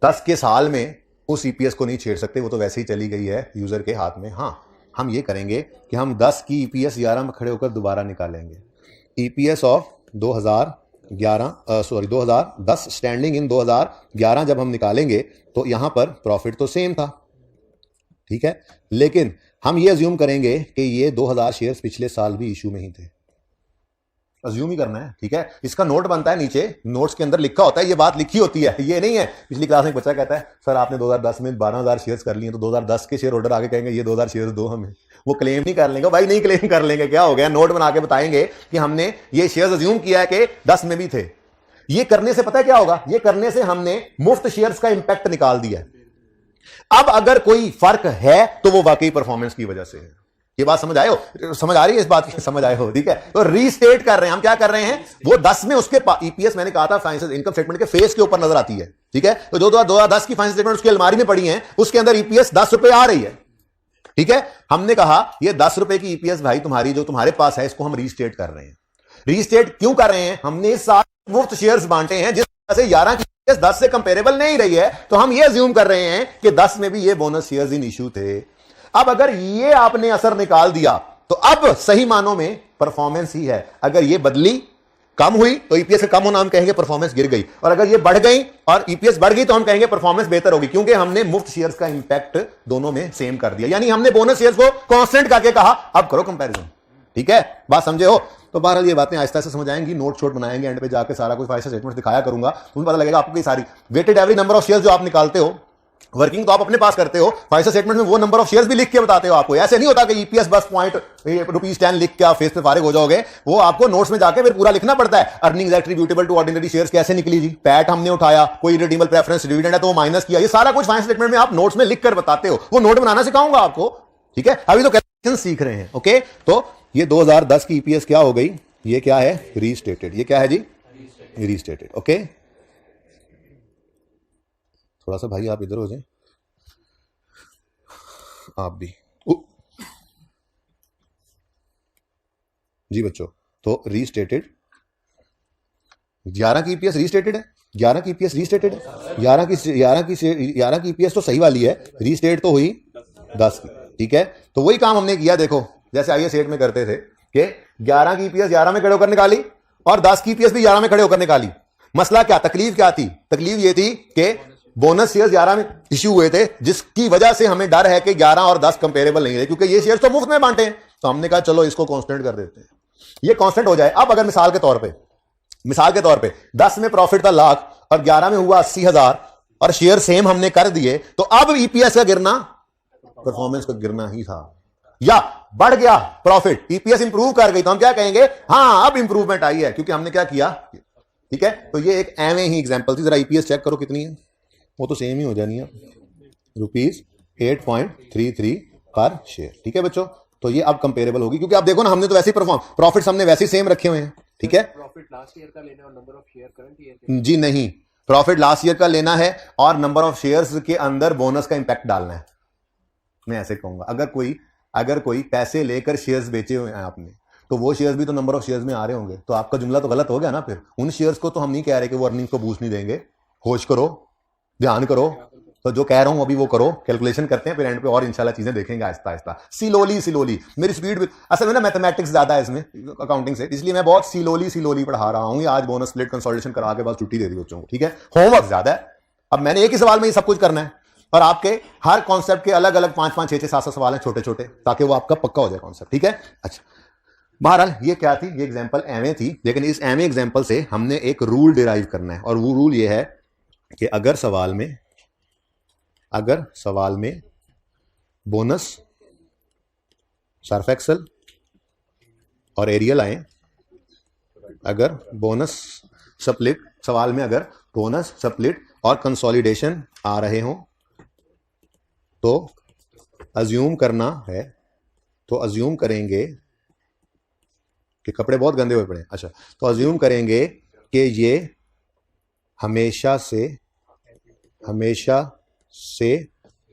10 के साल में उस ईपीएस को नहीं छेड़ सकते, वो तो वैसे ही चली गई है यूजर के हाथ में। हाँ, हम ये करेंगे कि हम 10 की ईपीएस 11 में खड़े होकर दोबारा निकालेंगे। ईपीएस ऑफ 2010 स्टैंडिंग इन 2011 जब हम निकालेंगे तो यहां पर प्रॉफिट तो सेम था, ठीक है, लेकिन हम ये अज्यूम करेंगे कि ये 2000 शेयर्स पिछले साल भी इशू में ही थे। अज्यूम ही करना है, ठीक है। इसका नोट बनता है, नीचे नोट्स के अंदर लिखा होता है, ये बात लिखी होती है, ये नहीं है। पिछली क्लास में एक बच्चा कहता है सर आपने 2010 में 12,000 शेयर्स कर लिए, तो 2010 के शेयर होल्डर आगे कहेंगे ये 2000 शेयर्स दो हमें, वो क्लेम नहीं कर लेंगे। भाई नहीं क्लेम कर लेंगे, क्या हो गया, नोट बना के बताएंगे कि हमने ये शेयर्स अज्यूम किया है कि 10 में भी थे, ये करने से पता है क्या होगा? ये करने से हमने मुफ्त शेयर्स का इंपैक्ट निकाल दिया है। अब अगर कोई फर्क है तो वो वाकई परफॉर्मेंस की वजह से है। ये बात समझ आए हो? समझ आ रही है इस बात की? समझ आए हो? ठीक है, तो रीस्टेट कर रहे हैं हम। क्या कर रहे हैं? वो 10 में उसके ईपीएस मैंने कहा था फाइनेंशियल इनकम स्टेटमेंट के फेस के ऊपर नजर आती है। ठीक है, तो जो 2010 की फाइनेंशियल स्टेटमेंट उसकी अलमारी में पड़ी है, उसके अंदर ईपीएस 10 रुपए आ रही है। ठीक है, हमने कहा ये 10 रुपए की ईपीएस भाई तुम्हारी जो तुम्हारे पास है, इसको हम रीस्टेट कर रहे हैं। रीस्टेट क्यों कर रहे हैं? हमने इस साल मुफ्त शेयर्स बांटे हैं, जिस तरह से 11 की 10 से कंपेरेबल नहीं रही है, तो हम ये अज्यूम कर रहे हैं कि 10 में भी ये बोनस शेयर्स इन इश्यू थे। अब अगर ये आपने असर निकाल दिया तो अब सही मानों में परफॉर्मेंस ही है। अगर ये बदली, कम हुई, तो ईपीएस का कम होना हम कहेंगे परफॉर्मेंस गिर गई, और अगर ये बढ़ गई और ईपीएस बढ़ गई तो हम कहेंगे परफॉर्मेंस बेहतर होगी, क्योंकि हमने मुफ्त शेयर्स का इंपैक्ट दोनों में सेम कर दिया। यानी हमने बोनस शेयर्स को कांस्टेंट करके कहा अब करो कंपैरिजन। ठीक है, बात समझे हो? तो बहरहाल ये बातें आहिस्ता से समझ आएंगी, नोट शोट बनाएंगे, एंड पे जाके सारा कुछ फाइनेंशियल स्टेटमेंट दिखाया करूंगा, तुम्हें पता लगेगा आपको। सारी weighted average number of shares जो आप निकालते हो, वर्किंग तो आप अपने पास करते हो, फाइनेंशियल स्टेटमेंट में वो नंबर ऑफ शेयर्स भी लिख के बताते हो आपको। ऐसे नहीं होता कि ईपीएस बस ₹10 लिख के आप फेस पे फारिग हो जाओगे, वो आपको नोट्स में जाके फिर पूरा लिखना पड़ता है। Earnings attributable to ordinary shares कैसे निकली जी, पैट हमने उठाया, कोई रिडीमेबल प्रेफरेंस डिविडेंड है तो वो माइनस किया, ये सारा कुछ फाइनेंशियल स्टेटमेंट में आप नोट्स में लिख कर बताते हो। वो नोट बनाना सिखाऊंगा आपको। ठीक है, अभी तो कैलकुलेशन सीख रहे हैं। ओके, तो ये 2010 की ईपीएस क्या हो गई? ये क्या है? रीस्टेटेड। ये क्या है जी? रीस्टेटेड। ओके, थोड़ा सा भाई आप इधर हो जाए, आप भी जी बच्चों। तो रीस्टेटेड 11 की ईपीएस रीस्टेटेड है, 11 की ईपीएस रीस्टेटेड है, 11 की ईपीएस तो सही वाली है, रीस्टेट तो हुई 10 की। ठीक है, तो वही काम हमने किया। देखो जैसे आइए सेट में करते थे कि 11 की ईपीएस 11 में खड़े होकर निकाली और 10 की ईपीएस भी 11 में खड़े होकर निकाली। मसला क्या, तकलीफ क्या थी? तकलीफ ये थी कि बोनस शेयर्स 11 में इश्यू हुए थे, जिसकी वजह से हमें डर है कि 11 और 10 कंपेरेबल नहीं रहे, क्योंकि ये शेयर्स तो मुफ्त में बांटे हैं। तो हमने कहा चलो इसको कांस्टेंट कर देते हैं, ये कांस्टेंट हो जाए। अब अगर मिसाल के तौर पे 10 में प्रॉफिट था लाख और 11 में हुआ 80,000 और शेयर सेम हमने कर दिए, तो अब ईपीएस का गिरना परफॉर्मेंस का गिरना ही था। या बढ़ गया प्रॉफिट, ईपीएस इंप्रूव कर गई, तो हम क्या कहेंगे? हाँ अब इंप्रूवमेंट आई है, क्योंकि हमने क्या किया। ठीक है, तो ये एक एवं ही एग्जांपल थी। जरा ईपीएस चेक करो कितनी है, वो तो सेम ही हो जानी है, ₹8.33 पर शेयर। ठीक है बच्चों, तो ये अब कंपेरेबल होगी, क्योंकि आप देखो ना, हमने तो वैसे ही प्रॉफिट्स हमने वैसे ही सेम रखे हुए हैं। ठीक है, प्रॉफिट लास्ट ईयर का लेना और number of share current year जी नहीं, प्रॉफिट लास्ट ईयर का लेना है और नंबर ऑफ शेयर्स के अंदर बोनस का इंपैक्ट डालना है। मैं ऐसे कहूंगा, अगर कोई पैसे लेकर शेयर्स बेचे हुए हैं आपने, तो वो शेयर्स भी तो नंबर ऑफ शेयर्स में आ रहे होंगे, तो आपका जुमला तो गलत हो गया ना। फिर उन शेयर्स को तो हम नहीं कह रहे कि वो अर्निंग्स को बूस्ट नहीं देंगे। होश करो, ध्यान करो, तो जो कह रहा हूं अभी वो करो, कैलकुलेशन करते हैं, फिर एंड पे और इंशाल्लाह चीजें देखेंगे आहिस्ता आहिस्ता, सिलोली। मेरी स्पीड भी असल में ना मैथमेटिक्स ज्यादा है इसमें अकाउंटिंग से, इसलिए मैं बहुत सिलोली पढ़ा रहा हूं। आज बोनस स्प्लिट कंसोलिडेशन करा के बाद छुट्टी दे दी बच्चों को। ठीक है, होमवर्क ज्यादा है। अब मैंने एक ही सवाल में ये सब कुछ करना है, और आपके हर कॉन्सेप्ट के अलग अलग 5-5, 6-6, 7-7 सवाल हैं छोटे छोटे, ताकि वो आपका पक्का हो जाए कॉन्सेप्ट। ठीक है, अच्छा बहरहाल ये क्या थी? ये एग्जांपल एवं थी, लेकिन इस एवं एग्जांपल से हमने एक रूल डिराइव करना है, और वो रूल ये है कि अगर सवाल में बोनस, सर्फ एक्सल और एरियल आए, अगर बोनस स्प्लिट, सवाल में अगर बोनस स्प्लिट और कंसोलिडेशन आ रहे हों, तो अज्यूम करेंगे कि कपड़े बहुत गंदे हुए पड़े। अच्छा, तो अज्यूम करेंगे कि ये हमेशा से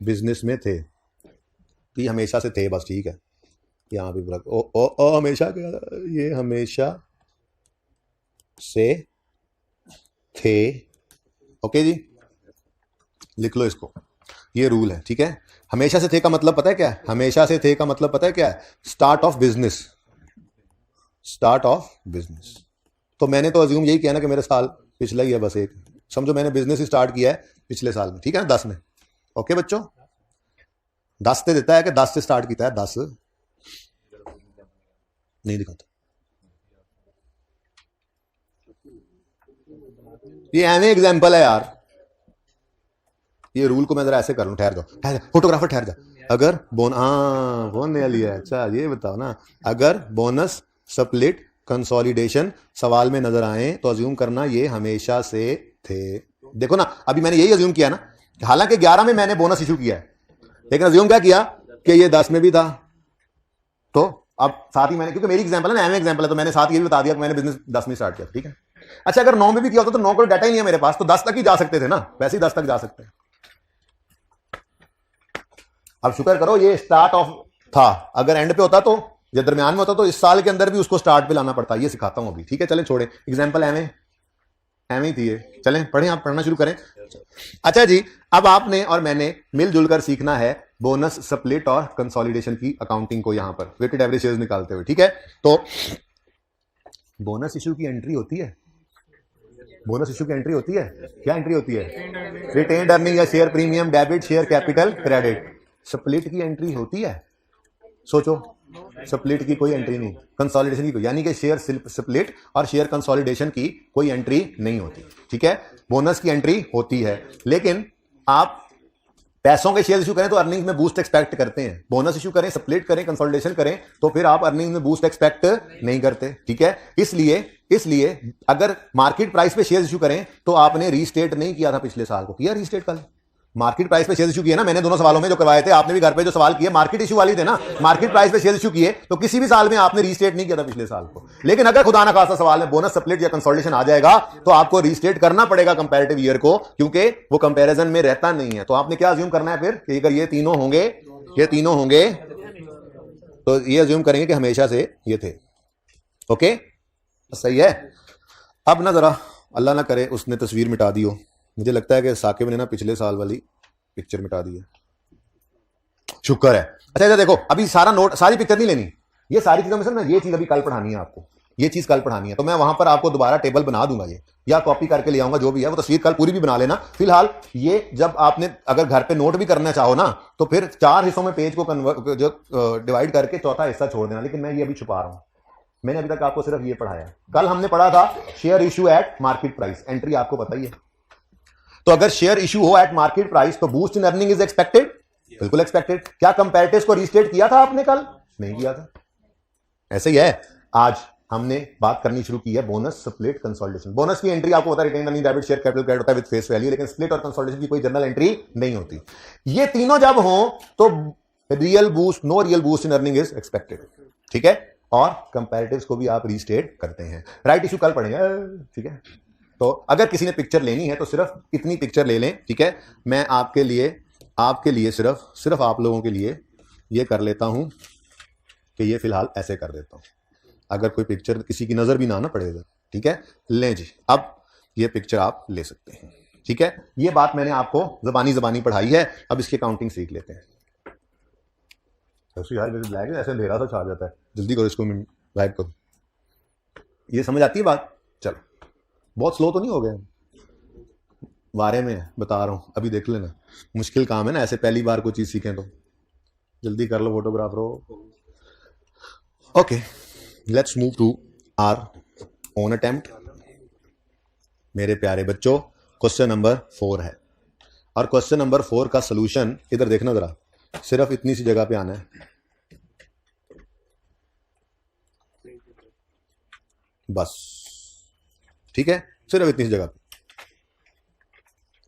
बिजनेस में थे। ये हमेशा से थे, बस ठीक है, यहां भी हमेशा क्या, ये हमेशा से थे। ओके जी, लिख लो इसको, ये रूल है। ठीक है, हमेशा से थे का मतलब पता है क्या है? हमेशा से थे का मतलब पता है क्या है? Start of business. तो मैंने तो अज्यूम यही किया ना कि मेरा साल पिछला ही है, बस एक समझो मैंने बिजनेस ही स्टार्ट किया है पिछले साल में। ठीक है ना, 10 में। ओके बच्चों, 10 से देता है कि 10 से स्टार्ट किया है, 10 नहीं दिखाता। ये एवं एग्जाम्पल है यार, ये रूल को मैं जरा ऐसे कर लूं, ठहर जाओ, फोटोग्राफर ठहर जा। अगर फोन नया लिया है, अच्छा ये बताओ ना, अगर बोनस स्प्लिट कंसोलिडेशन सवाल में नजर आए तो अज्यूम करना ये हमेशा से थे। देखो ना, अभी मैंने यही अज्यूम किया ना, हालांकि 11 में मैंने बोनस इशू किया है, लेकिन अज्यूम क्या किया कि ये 10 में भी था। तो अब साथ ही मैंने, क्योंकि मेरी एग्जांपल है ना, एम एग्जांपल है, तो मैंने साथ ये भी बता दिया कि मैंने बिजनेस 10 में स्टार्ट किया। ठीक है, अच्छा अगर 9 में भी किया होता तो 9 को डाटा ही नहीं है मेरे पास, तो 10 तक ही जा सकते थे ना, वैसे ही 10 तक जा सकते हैं। अब शुक्र करो ये स्टार्ट ऑफ था, अगर एंड पे होता तो या दरमियान में होता तो इस साल के अंदर भी उसको स्टार्ट पे लाना पड़ता। ये सिखाता हूं अभी। ठीक है, चलें छोड़े एग्जांपल, एम ही थी ये। चलें पढ़ें, आप पढ़ना शुरू करें। अच्छा जी, अब आपने और मैंने मिलजुल कर सीखना है बोनस स्प्लिट और कंसोलिडेशन की अकाउंटिंग को, यहां पर वेटेड एवरेज शेयर्स निकालते हुए। ठीक है, तो बोनस इशू की एंट्री होती है, बोनस इशू की एंट्री होती है, क्या एंट्री होती है? रिटेन्ड अर्निंग या share premium, debit, share capital, credit. Split की एंट्री होती है? सोचो, स्प्लिट की कोई एंट्री नहीं, कंसोलिडेशन की कोई, यानी कि शेयर स्प्लिट और शेयर कंसोलिडेशन की कोई एंट्री नहीं होती। ठीक है, बोनस की एंट्री होती है, लेकिन आप पैसों के शेयर इशू करें तो अर्निंग्स में बूस्ट एक्सपेक्ट करते हैं, बोनस इशू करें, स्प्लिट करें, कंसोलिडेशन करें तो फिर आप अर्निंग्स में बूस्ट एक्सपेक्ट नहीं करते। ठीक है, इसलिए अगर मार्केट प्राइस पे शेयर इशू करें तो आपने रीस्टेट नहीं किया था पिछले साल को, किया रीस्टेट कल? मार्केट प्राइस पे शेयर इशू किए ना, मैंने दोनों सवालों में जो करवाए थे, आपने भी घर पे जो सवाल किए मार्केट इशू वाली थे ना, मार्केट प्राइस पे शेयर इशू किए, तो किसी भी साल में आपने रीस्टेट नहीं किया था पिछले साल को। लेकिन अगर खुदा ना खासा सवाल में बोनस स्प्लिट या कंसोलिडेशन आ जाएगा तो आपको रीस्टेट करना पड़ेगा कंपैरेटिव ईयर को, क्योंकि वो कंपैरिजन में रहता नहीं है। तो आपने क्या अज्यूम करना है फिर कि अगर ये तीनों होंगे तो ये अज्यूम करेंगे कि हमेशा से ये थे। ओके, सही है। अब ना जरा अल्लाह ना करे उसने तस्वीर मिटा दी हो, मुझे लगता है कि साकिब ने ना पिछले साल वाली पिक्चर मिटा दी है, शुक्र है। अच्छा देखो, अभी सारा नोट, सारी पिक्चर नहीं लेनी, ये सारी चीजों में से ना ये चीज अभी कल पढ़ानी है आपको, ये चीज कल पढ़ानी है, तो मैं वहां पर आपको दोबारा टेबल बना दूंगा ये, या कॉपी करके ले आऊंगा, जो भी है वो तस्वीर कल पूरी भी बना लेना। फिलहाल ये जब आपने अगर घर पे नोट भी करना चाहो ना तो फिर 4 हिस्सों में पेज को डिवाइड करके चौथा हिस्सा छोड़ देना, लेकिन मैं ये अभी छुपा रहा हूं। मैंने अभी तक आपको सिर्फ ये पढ़ाया, कल हमने पढ़ा था share issue at market price, entry आपको पता ही है। तो अगर शेयर इशू हो एट मार्केट प्राइस तो boost in earning is expected, बिल्कुल एक्सपेक्टेड। क्या कंपैरेटिव्स को रीस्टेट किया था आपने कल? नहीं किया था। ऐसे ही है, आज हमने बात करनी शुरू की है बोनस स्प्लिट कंसोलिडेशन। बोनस की एंट्री आपको पता है, retain earning, debit, share capital, credit होता है विद फेस वैल्यू, लेकिन स्प्लिट और कंसोलिडेशन की कोई जनरल एंट्री नहीं होती। ये तीनों जब हो तो real boost, no real boost in earning is expected. ठीक है, और कंपैरेटिव्स को भी आप रीस्टेट करते हैं। राइट इशू कल पढ़ेंगे। ठीक है, तो अगर किसी ने पिक्चर लेनी है तो सिर्फ इतनी पिक्चर ले लें। ठीक है, मैं आपके लिए सिर्फ आप लोगों के लिए ये कर लेता हूं कि ये फिलहाल ऐसे कर देता हूं, अगर कोई पिक्चर किसी की नजर भी ना पड़ेगा। ठीक है, लें जी, अब ये पिक्चर आप ले सकते हैं। ठीक है, ये बात मैंने आपको जबानी पढ़ाई है, अब इसकी काउंटिंग सीख लेते हैं। यार ब्लैक है, ऐसे अंधेरा सा छा जाता है, जल्दी करो इसको गायब करो। ये समझ आती है बात? चलो, बहुत स्लो तो नहीं हो गया, वारे में बता रहा हूं, अभी देख लेना, मुश्किल काम है ना, ऐसे पहली बार कोई चीज सीखें तो जल्दी कर लो फोटोग्राफर हो। Okay, let's move to our own attempt. मेरे प्यारे बच्चों, क्वेश्चन नंबर 4 है, और क्वेश्चन नंबर 4 का सोल्यूशन इधर देखना जरा, सिर्फ इतनी सी जगह पे आना है, बस। ठीक है, सिर्फ इतनी सी जगह पे,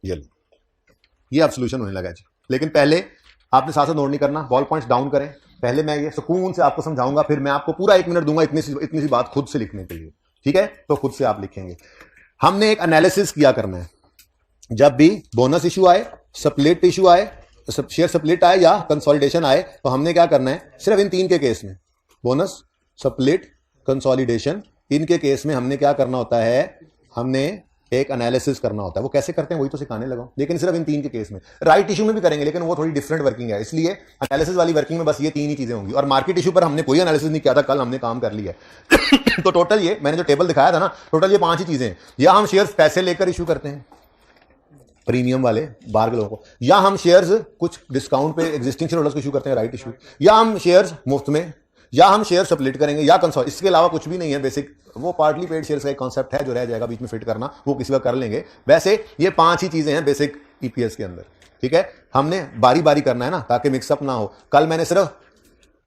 ये अब सोल्यूशन होने लगा जी। लेकिन पहले आपने साथ साथ नोट नहीं करना, बॉल पॉइंट्स डाउन करें। पहले मैं ये सुकून से आपको समझाऊंगा, फिर मैं आपको पूरा 1 मिनट दूंगा इतनी सी बात खुद से लिखने के लिए। ठीक है, तो खुद से आप लिखेंगे। हमने एक एनालिसिस किया करना है, जब भी बोनस इशू आए, स्प्लिट इशू आए, शेयर स्प्लिट आए या कंसोलिडेशन आए, तो हमने क्या करना है, सिर्फ इन 3 के केस में, बोनस, स्प्लिट, कंसोलिडेशन, इनके केस में हमने क्या करना होता है, हमने एक एनालिसिस करना होता है। वो कैसे करते हैं वही तो सिखाने लगा, लेकिन सिर्फ इन 3 के केस में। राइट इशू में भी करेंगे, लेकिन वो थोड़ी डिफरेंट वर्किंग है, इसलिए एनालिसिस वाली वर्किंग में बस ये 3 ही चीजें होंगी। और मार्केट इशू पर हमने कोई एनालिसिस नहीं किया था, कल हमने काम कर लिया है। तो टोटल ये मैंने जो टेबल दिखाया था ना, टोटल ये 5 ही चीजें हैं। या हम शेयर्स पैसे लेकर इशू करते हैं प्रीमियम वाले बाहर के लोगों को, या हम शेयर्स कुछ डिस्काउंट पे एग्जिस्टिंग शेयर होल्डर्स को इशू करते हैं, राइट इशू, या हम शेयर्स मुफ्त में, या हम शेयर स्प्लिट करेंगे, या कंसोल। इसके अलावा कुछ भी नहीं है बेसिक, वो पार्टली पेड शेयर्स का एक कॉन्सेप्ट है जो रह जाएगा बीच में फिट करना, वो किसी का कर लेंगे। वैसे ये 5 ही चीजें हैं बेसिक ईपीएस के अंदर। ठीक है, हमने बारी बारी करना है ना, ताकि मिक्सअप ना हो। कल मैंने सिर्फ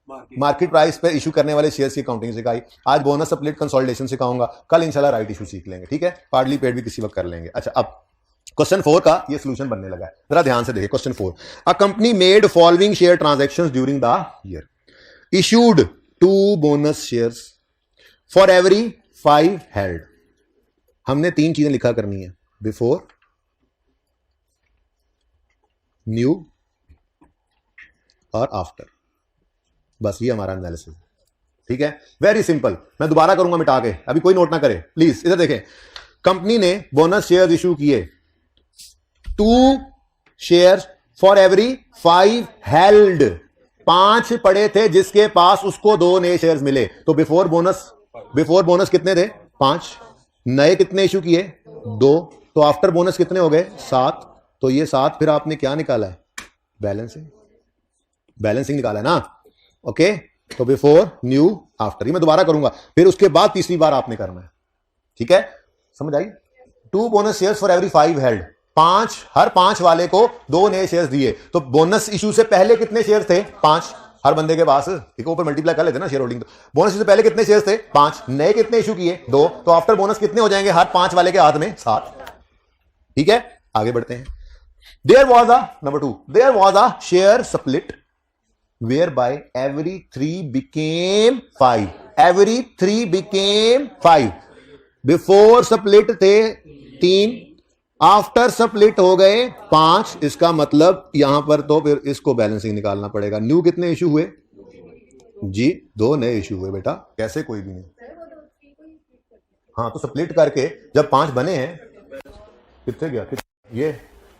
मार्केट प्राइस पे इशू करने वाले शेयर्स की काउंटिंग सिखाई। आज बोनस स्प्लिट कंसोलिडेशन सिखाऊंगा, कल इंशाल्लाह राइट इशू सीख लेंगे, ठीक है। पार्टली पेड भी किसी वक्त कर लेंगे। अच्छा, अब क्वेश्चन 4 का ये सोल्यूशन बनने लगा है, जरा ध्यान से देखिए। Question 4, a company made following share transactions during the year, issued 2 bonus shares for every 5 held. हमने 3 चीजें लिखा करनी है, बिफोर, न्यू और आफ्टर। बस ये हमारा एनालिसिस, ठीक है, वेरी सिंपल। मैं दोबारा करूंगा मिटा के, अभी कोई नोट ना करे प्लीज। इधर देखें, कंपनी ने बोनस शेयर इशू किए 2 शेयर्स फॉर एवरी 5 हेल्ड। 5 पड़े थे जिसके पास, उसको 2 नए शेयर्स मिले। तो बिफोर बोनस कितने थे? 5। नए कितने इशू किए? 2। तो आफ्टर बोनस कितने हो गए? 7। तो ये 7 फिर आपने क्या निकाला है? बैलेंसिंग निकाला है ना। ओके, तो बिफोर, न्यू, आफ्टर। ये मैं दोबारा करूंगा, फिर उसके बाद तीसरी बार आपने करना है, ठीक है, समझ आई। 2 बोनस शेयर्स फॉर एवरी 5 हेल्ड। 5, हर 5 वाले को 2 नए शेयर्स दिए। तो बोनस इशू से पहले कितने शेयर्स थे? 5 हर बंदे के पास। ठीक है, ऊपर मल्टीप्लाई कर लेते ना शेयर होल्डिंग। तो बोनस इशू से पहले कितने शेयर्स थे? 5। नए कितने इशू किए? 2। तो आफ्टर बोनस कितने हो जाएंगे हर 5 वाले के हाथ में? 7। ठीक है, आगे बढ़ते हैं। There was a number 2, there was a share split whereby every 3 became 5. Every 3 became 5. Before split थे 3, आफ्टर स्प्लिट हो गए 5। इसका मतलब यहां पर तो फिर इसको बैलेंसिंग निकालना पड़ेगा। न्यू कितने इशू हुए जी? 2 नए इशू हुए बेटा, कैसे? कोई भी नहीं। हाँ, तो स्प्लिट करके जब 5 बने हैं, कितने गया? ये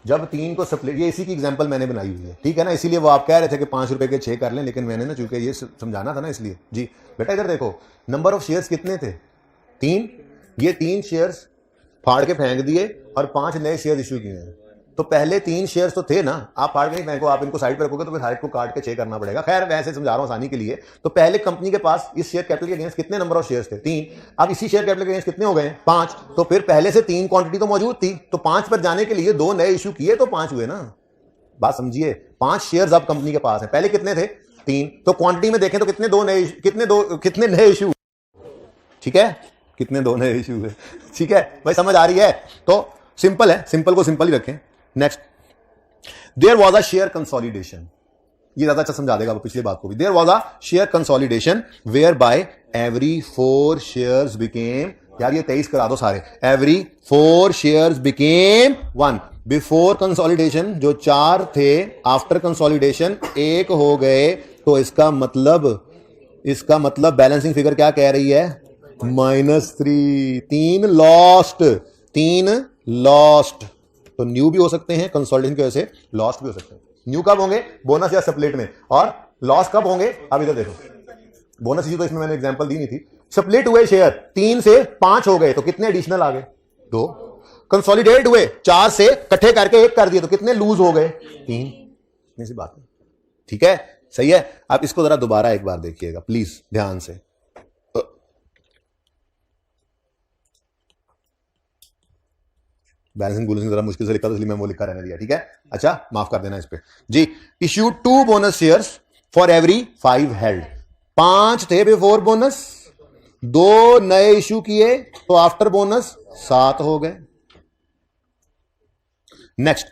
जब 3 को स्प्लिट, ये इसी की एग्जांपल मैंने बनाई हुई है, ठीक है ना। इसीलिए वो आप कह रहे थे कि 5 रुपए के 6 कर लें, लेकिन मैंने ना चूंकि ये समझाना था ना, इसलिए। जी बेटा, इधर देखो, नंबर ऑफ शेयर्स कितने थे? 3। ये 3 शेयर्स फाड़ के फेंक दिए और 5 नए शेयर इशू किए हैं। तो पहले 3 शेयर्स तो थे ना, आप फाड़ के नहीं फेंको, आप इनको साइड पर रखोगे तो फिर हर एक को काट के 6 करना पड़ेगा। खैर, वैसे समझा रहा हूं आसानी के लिए। तो पहले कंपनी के पास इस शेयर कैपिटल के अगेंस्ट कितने नंबर ऑफ शेयर्स थे? 3। अब इसी शेयर कैपिटल के अगेंस्ट कितने हो गए? 5। तो फिर पहले से 3 क्वांटिटी तो मौजूद थी, तो 5 पर जाने के लिए 2 नए इशू किए, तो 5 हुए ना। बात समझिए, 5 शेयर्स अब कंपनी के पास है, पहले कितने थे? 3। तो क्वांटिटी में देखें तो कितने नए इशू? ठीक है, कितने 2 नए इशू हुए? ठीक है भाई, समझ आ रही है? तो सिंपल है, सिंपल को सिंपल ही रखें। Next, there was a share consolidation. ये ज्यादा अच्छा समझा देगा वो पिछली बात को भी। There was a share consolidation whereby every 4 shares became, यार ये 23 करा दो सारे, every 4 shares became 1। Before consolidation जो 4 थे, आफ्टर कंसोलिडेशन 1 हो गए। तो इसका मतलब बैलेंसिंग फिगर क्या कह रही है? -3। 3 लॉस्ट। तो न्यू भी हो सकते हैं, कंसोलिडेशन की वजह से लॉस्ट भी हो सकते हैं। न्यू कब होंगे? बोनस या स्प्लिट में। और लॉस कब होंगे? अब इधर देखो, बोनस इशू तो इसमें मैंने एग्जांपल दी नहीं थी। स्प्लिट हुए शेयर 3 से 5 हो गए, तो कितने एडिशनल आ गए? 2। कंसोलिडेट हुए 4 से इकट्ठे करके 1 कर दिए, तो कितने लूज हो गए? 3। इतनी सी बात है, ठीक है, सही है। आप इसको जरा दोबारा एक बार देखिएगा प्लीज ध्यान से। बैलेंसिंग बुलेंसिंग जरा मुश्किल से लिखा, तो इसलिए मैं वो लिखा रहने दिया, ठीक है। अच्छा, माफ कर देना इस पे जी। Issue 2 bonus shares for every 5 हेल्ड। 5 थे बिफोर बोनस, 2 नए इशू किए, तो आफ्टर बोनस 7 हो गए। नेक्स्ट,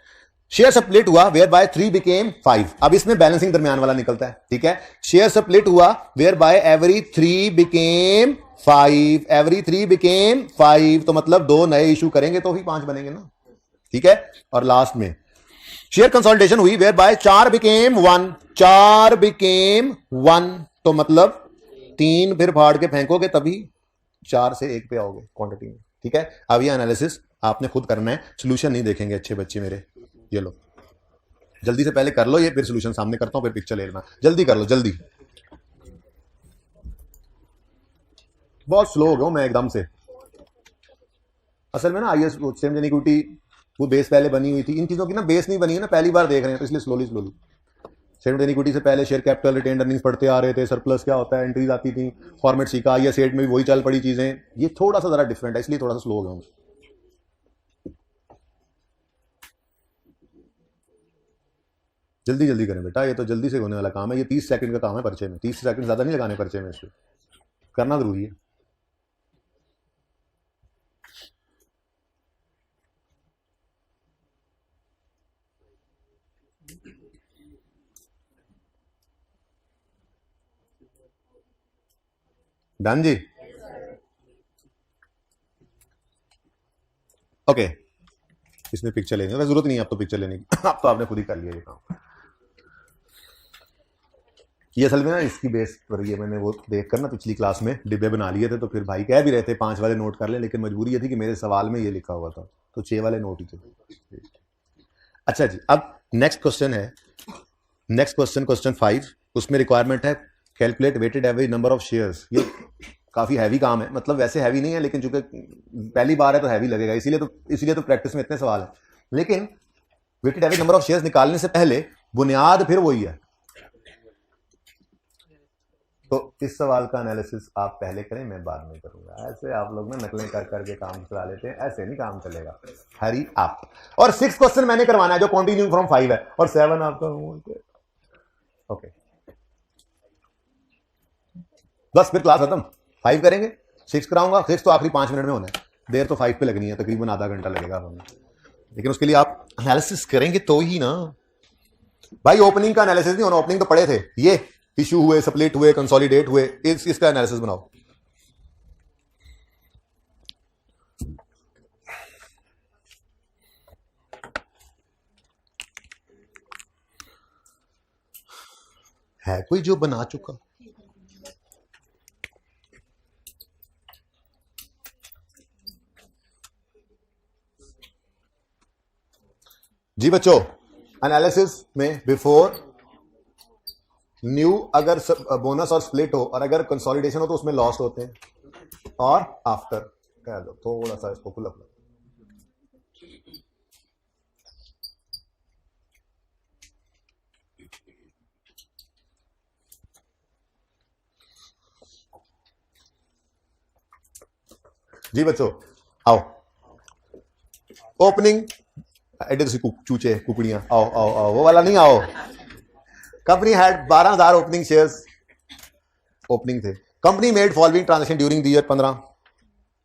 शेयर स्प्लिट हुआ वेयर बाय 3 बिकेम 5। अब इसमें बैलेंसिंग दरमियान वाला निकलता है, ठीक है। शेयर स्प्लिट हुआ whereby every 3 became 5। Every 3 became 5, तो मतलब 2 नए इशू करेंगे तो ही 5 बनेंगे ना, ठीक है। और लास्ट में शेयर कंसोलिडेशन हुई वेयर बाय 4 बिकेम 1। 4 बिकेम 1, तो मतलब 3 फिर फाड़ के फेंकोगे तभी 4 से 1 पे आओगे क्वांटिटी में, ठीक है। अब ये एनालिसिस आपने खुद करना है, सोल्यूशन नहीं देखेंगे अच्छे बच्चे मेरे। ये लो, जल्दी से पहले कर लो ये, फिर सोल्यूशन सामने करता हूं, फिर पिक्चर ले लेना। जल्दी कर लो, जल्दी। बहुत स्लो हो गया हूं मैं एकदम से। असल में ना IAS सेम इक्विटी वो बेस पहले बनी हुई थी, इन चीजों की ना बेस नहीं बनी है ना, पहली बार देख रहे हैं, तो इसलिए स्लोली सेम इक्विटी से पहले शेयर कैपिटल, रिटेन अर्निंग्स पढ़ते आ रहे थे, सरप्लस क्या होता है, एंट्रीज आती थी, फॉर्मेट सीखा। IAS 8 में भी वही चल पड़ी चीजें। ये थोड़ा सा जरा डिफरेंट है, इसलिए थोड़ा सा स्लो हो गया हूं। जल्दी जल्दी करें बेटा, ये तो जल्दी से होने वाला काम है। ये 30 सेकंड का काम है पर्चे में, 30 सेकंड ज़्यादा नहीं लगाने पर्चे में, इससे करना जरूरी है। डन जी, ओके। इसमें पिक्चर लेने की जरूरत नहीं है, अब तो पिक्चर लेने की अब तो आपने खुद ही कर लिया ये काम। ये असल में ना इसकी बेस पर ये मैंने वो देख कर ना पिछली क्लास में डिब्बे बना लिए थे, तो फिर भाई कह भी रहे थे 5 वाले नोट कर ले, लेकिन मजबूरी ये थी कि मेरे सवाल में ये लिखा हुआ था, तो 6 वाले नोट ही थे। अच्छा जी, अब नेक्स्ट क्वेश्चन है, नेक्स्ट क्वेश्चन, क्वेश्चन 5। उसमें रिक्वायरमेंट है calculate weighted average number of shares. ये काफ़ी हैवी काम है, मतलब वैसे हैवी नहीं है, लेकिन चूंकि पहली बार है तो हैवी लगेगा, इसीलिए तो प्रैक्टिस में इतने सवाल है। लेकिन weighted average number of shares निकालने से पहले बुनियाद फिर वही है, तो इस सवाल का एनालिसिस आप पहले करें, मैं बाद में करूंगा। ऐसे आप लोग ना नकलें कर करके काम चला लेते हैं, ऐसे नहीं काम चलेगा। हरी आप। और 6 क्वेश्चन मैंने करवाना है जो कंटिन्यू फ्रॉम 5 है, और 7 आपका ओके। बस फिर क्लास खत्म, 5 करेंगे, 6 कराऊंगा। 6 तो आखिरी 5 मिनट में होना है, देर तो 5 पे लगनी है, तकरीबन आधा घंटा लगेगा हमें, लेकिन उसके लिए आप एनालिसिस करेंगे तो ही ना भाई। ओपनिंग का एनालिसिस नहीं होना, ओपनिंग तो पढ़े थे, ये इशू हुए, स्प्लिट हुए, कंसोलिडेट हुए, इसका एनालिसिस बनाओ। है कोई जो बना चुका? जी बच्चों, एनालिसिस में बिफोर न्यू अगर बोनस और स्प्लिट हो, और अगर कंसोलिडेशन हो तो उसमें लॉस होते हैं, और आफ्टर कह दो, थोड़ा सा इसको खुला खुला। जी बच्चों आओ, ओपनिंग एडे चूचे कुकड़ियां, आओ आओ आओ, वो वाला नहीं, आओ। Company had 12,000 opening shares, opening थे। Company made following transaction during the year 15,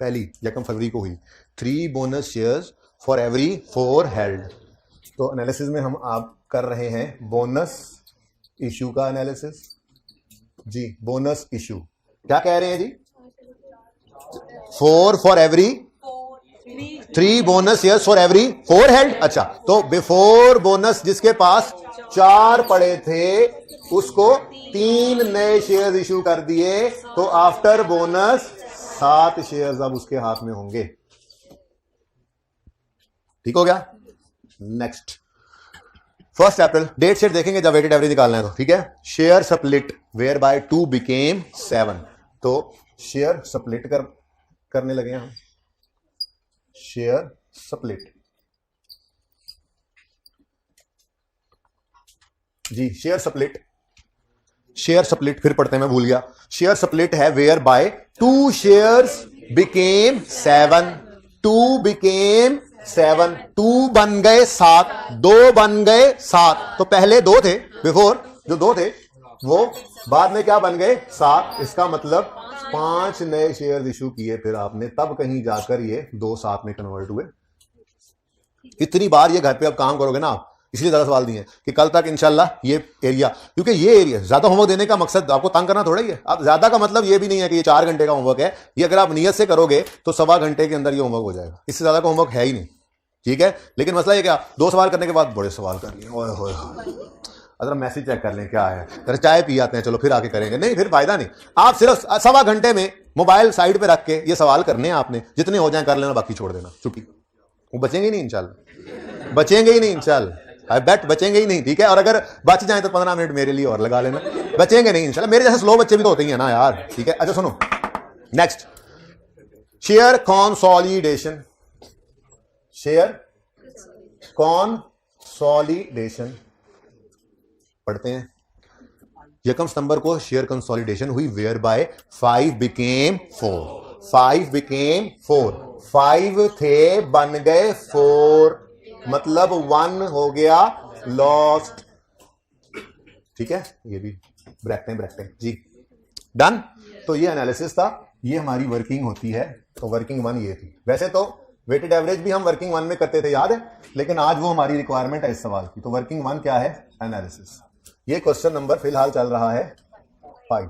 पहली 1 फरवरी को हुई। 3 bonus shares for every 4 held. तो एनालिसिस में हम आप कर रहे हैं बोनस इशू का एनालिसिस। जी बोनस इशू क्या कह रहे हैं जी? 4 for every 3 bonus shares for every 4 held. अच्छा, तो बिफोर बोनस जिसके पास 4 पड़े थे उसको 3 नए शेयर्स इशू कर दिए, तो आफ्टर बोनस 7 शेयर्स अब उसके हाथ में होंगे। ठीक हो गया? नेक्स्ट 1 अप्रैल, डेट शेट देखेंगे जब वेटेड एवरेज निकालना है तो, ठीक है। Share split whereby 2 became 7, तो शेयर स्प्लिट करने लगे हम। शेयर स्प्लिट, जी शेयर स्प्लिट, शेयर स्प्लिट फिर पढ़ते हैं, मैं भूल गया। शेयर स्प्लिट है whereby 2 shares became 7, 2 became 7, 2 बन गए 7, 2 बन गए 7। तो पहले 2 थे, बिफोर जो 2 थे वो बाद में क्या बन गए 7। इसका मतलब 5 नए शेयर इशू किए फिर आपने, तब कहीं जाकर ये 2 7 में कन्वर्ट हुए। इतनी बार ये घर पे अब काम करोगे ना आप, इसलिए ज्यादा सवाल दिए कि कल तक इंशाल्लाह ये एरिया, क्योंकि ये एरिया ज्यादा होमवर्क देने का मकसद आपको तंग करना थोड़ा ही है। आप ज्यादा का मतलब ये भी नहीं है कि ये 4 घंटे का होमवर्क है, ये अगर आप नियत से करोगे तो 1.25 घंटे के अंदर ये होमवर्क हो जाएगा, इससे ज्यादा का होमवर्क है ही नहीं, ठीक है। लेकिन मसला ये क्या, 2 सवाल करने के बाद बड़े सवाल कर लिए, ओए होए, अगर मैसेज चेक कर लें क्या है, अगर चाय पी आते हैं चलो फिर आके करेंगे, नहीं फिर फायदा नहीं। आप सिर्फ 1.25 घंटे में मोबाइल साइड पे रख के ये सवाल करने हैं आपने, जितने हो जाए कर लेना, बाकी छोड़ देना, छुट्टी। वो बचेंगे ही नहीं इंशाल्लाह, बचेंगे ही नहीं इंशाल्लाह, आई बेट बचेंगे ही नहीं, ठीक है। और अगर बच जाए तो 15 मिनट मेरे लिए और लगा लेना, बचेंगे नहीं इंशाल्लाह। मेरे जैसे स्लो बच्चे भी तो होते ही है ना यार, ठीक है। अच्छा सुनो, next share consolidation, share consolidation पढ़ते हैं। 1 सितंबर को शेयर कंसोलिडेशन हुई वेयर बाय 5 बिकेम 4, 5 बिकेम 4, 5 थे बन गए 4, मतलब 1 हो गया लॉस्ट, ठीक है, ये भी ब्रैकेटें जी, डन। तो ये एनालिसिस था, ये हमारी वर्किंग होती है। तो वर्किंग 1 ये थी। वैसे तो वेटेड एवरेज भी हम वर्किंग 1 में करते थे, याद है, लेकिन आज वो हमारी रिक्वायरमेंट है इस सवाल की। तो वर्किंग 1 क्या है? एनालिसिस। ये क्वेश्चन नंबर फिलहाल चल रहा है 5,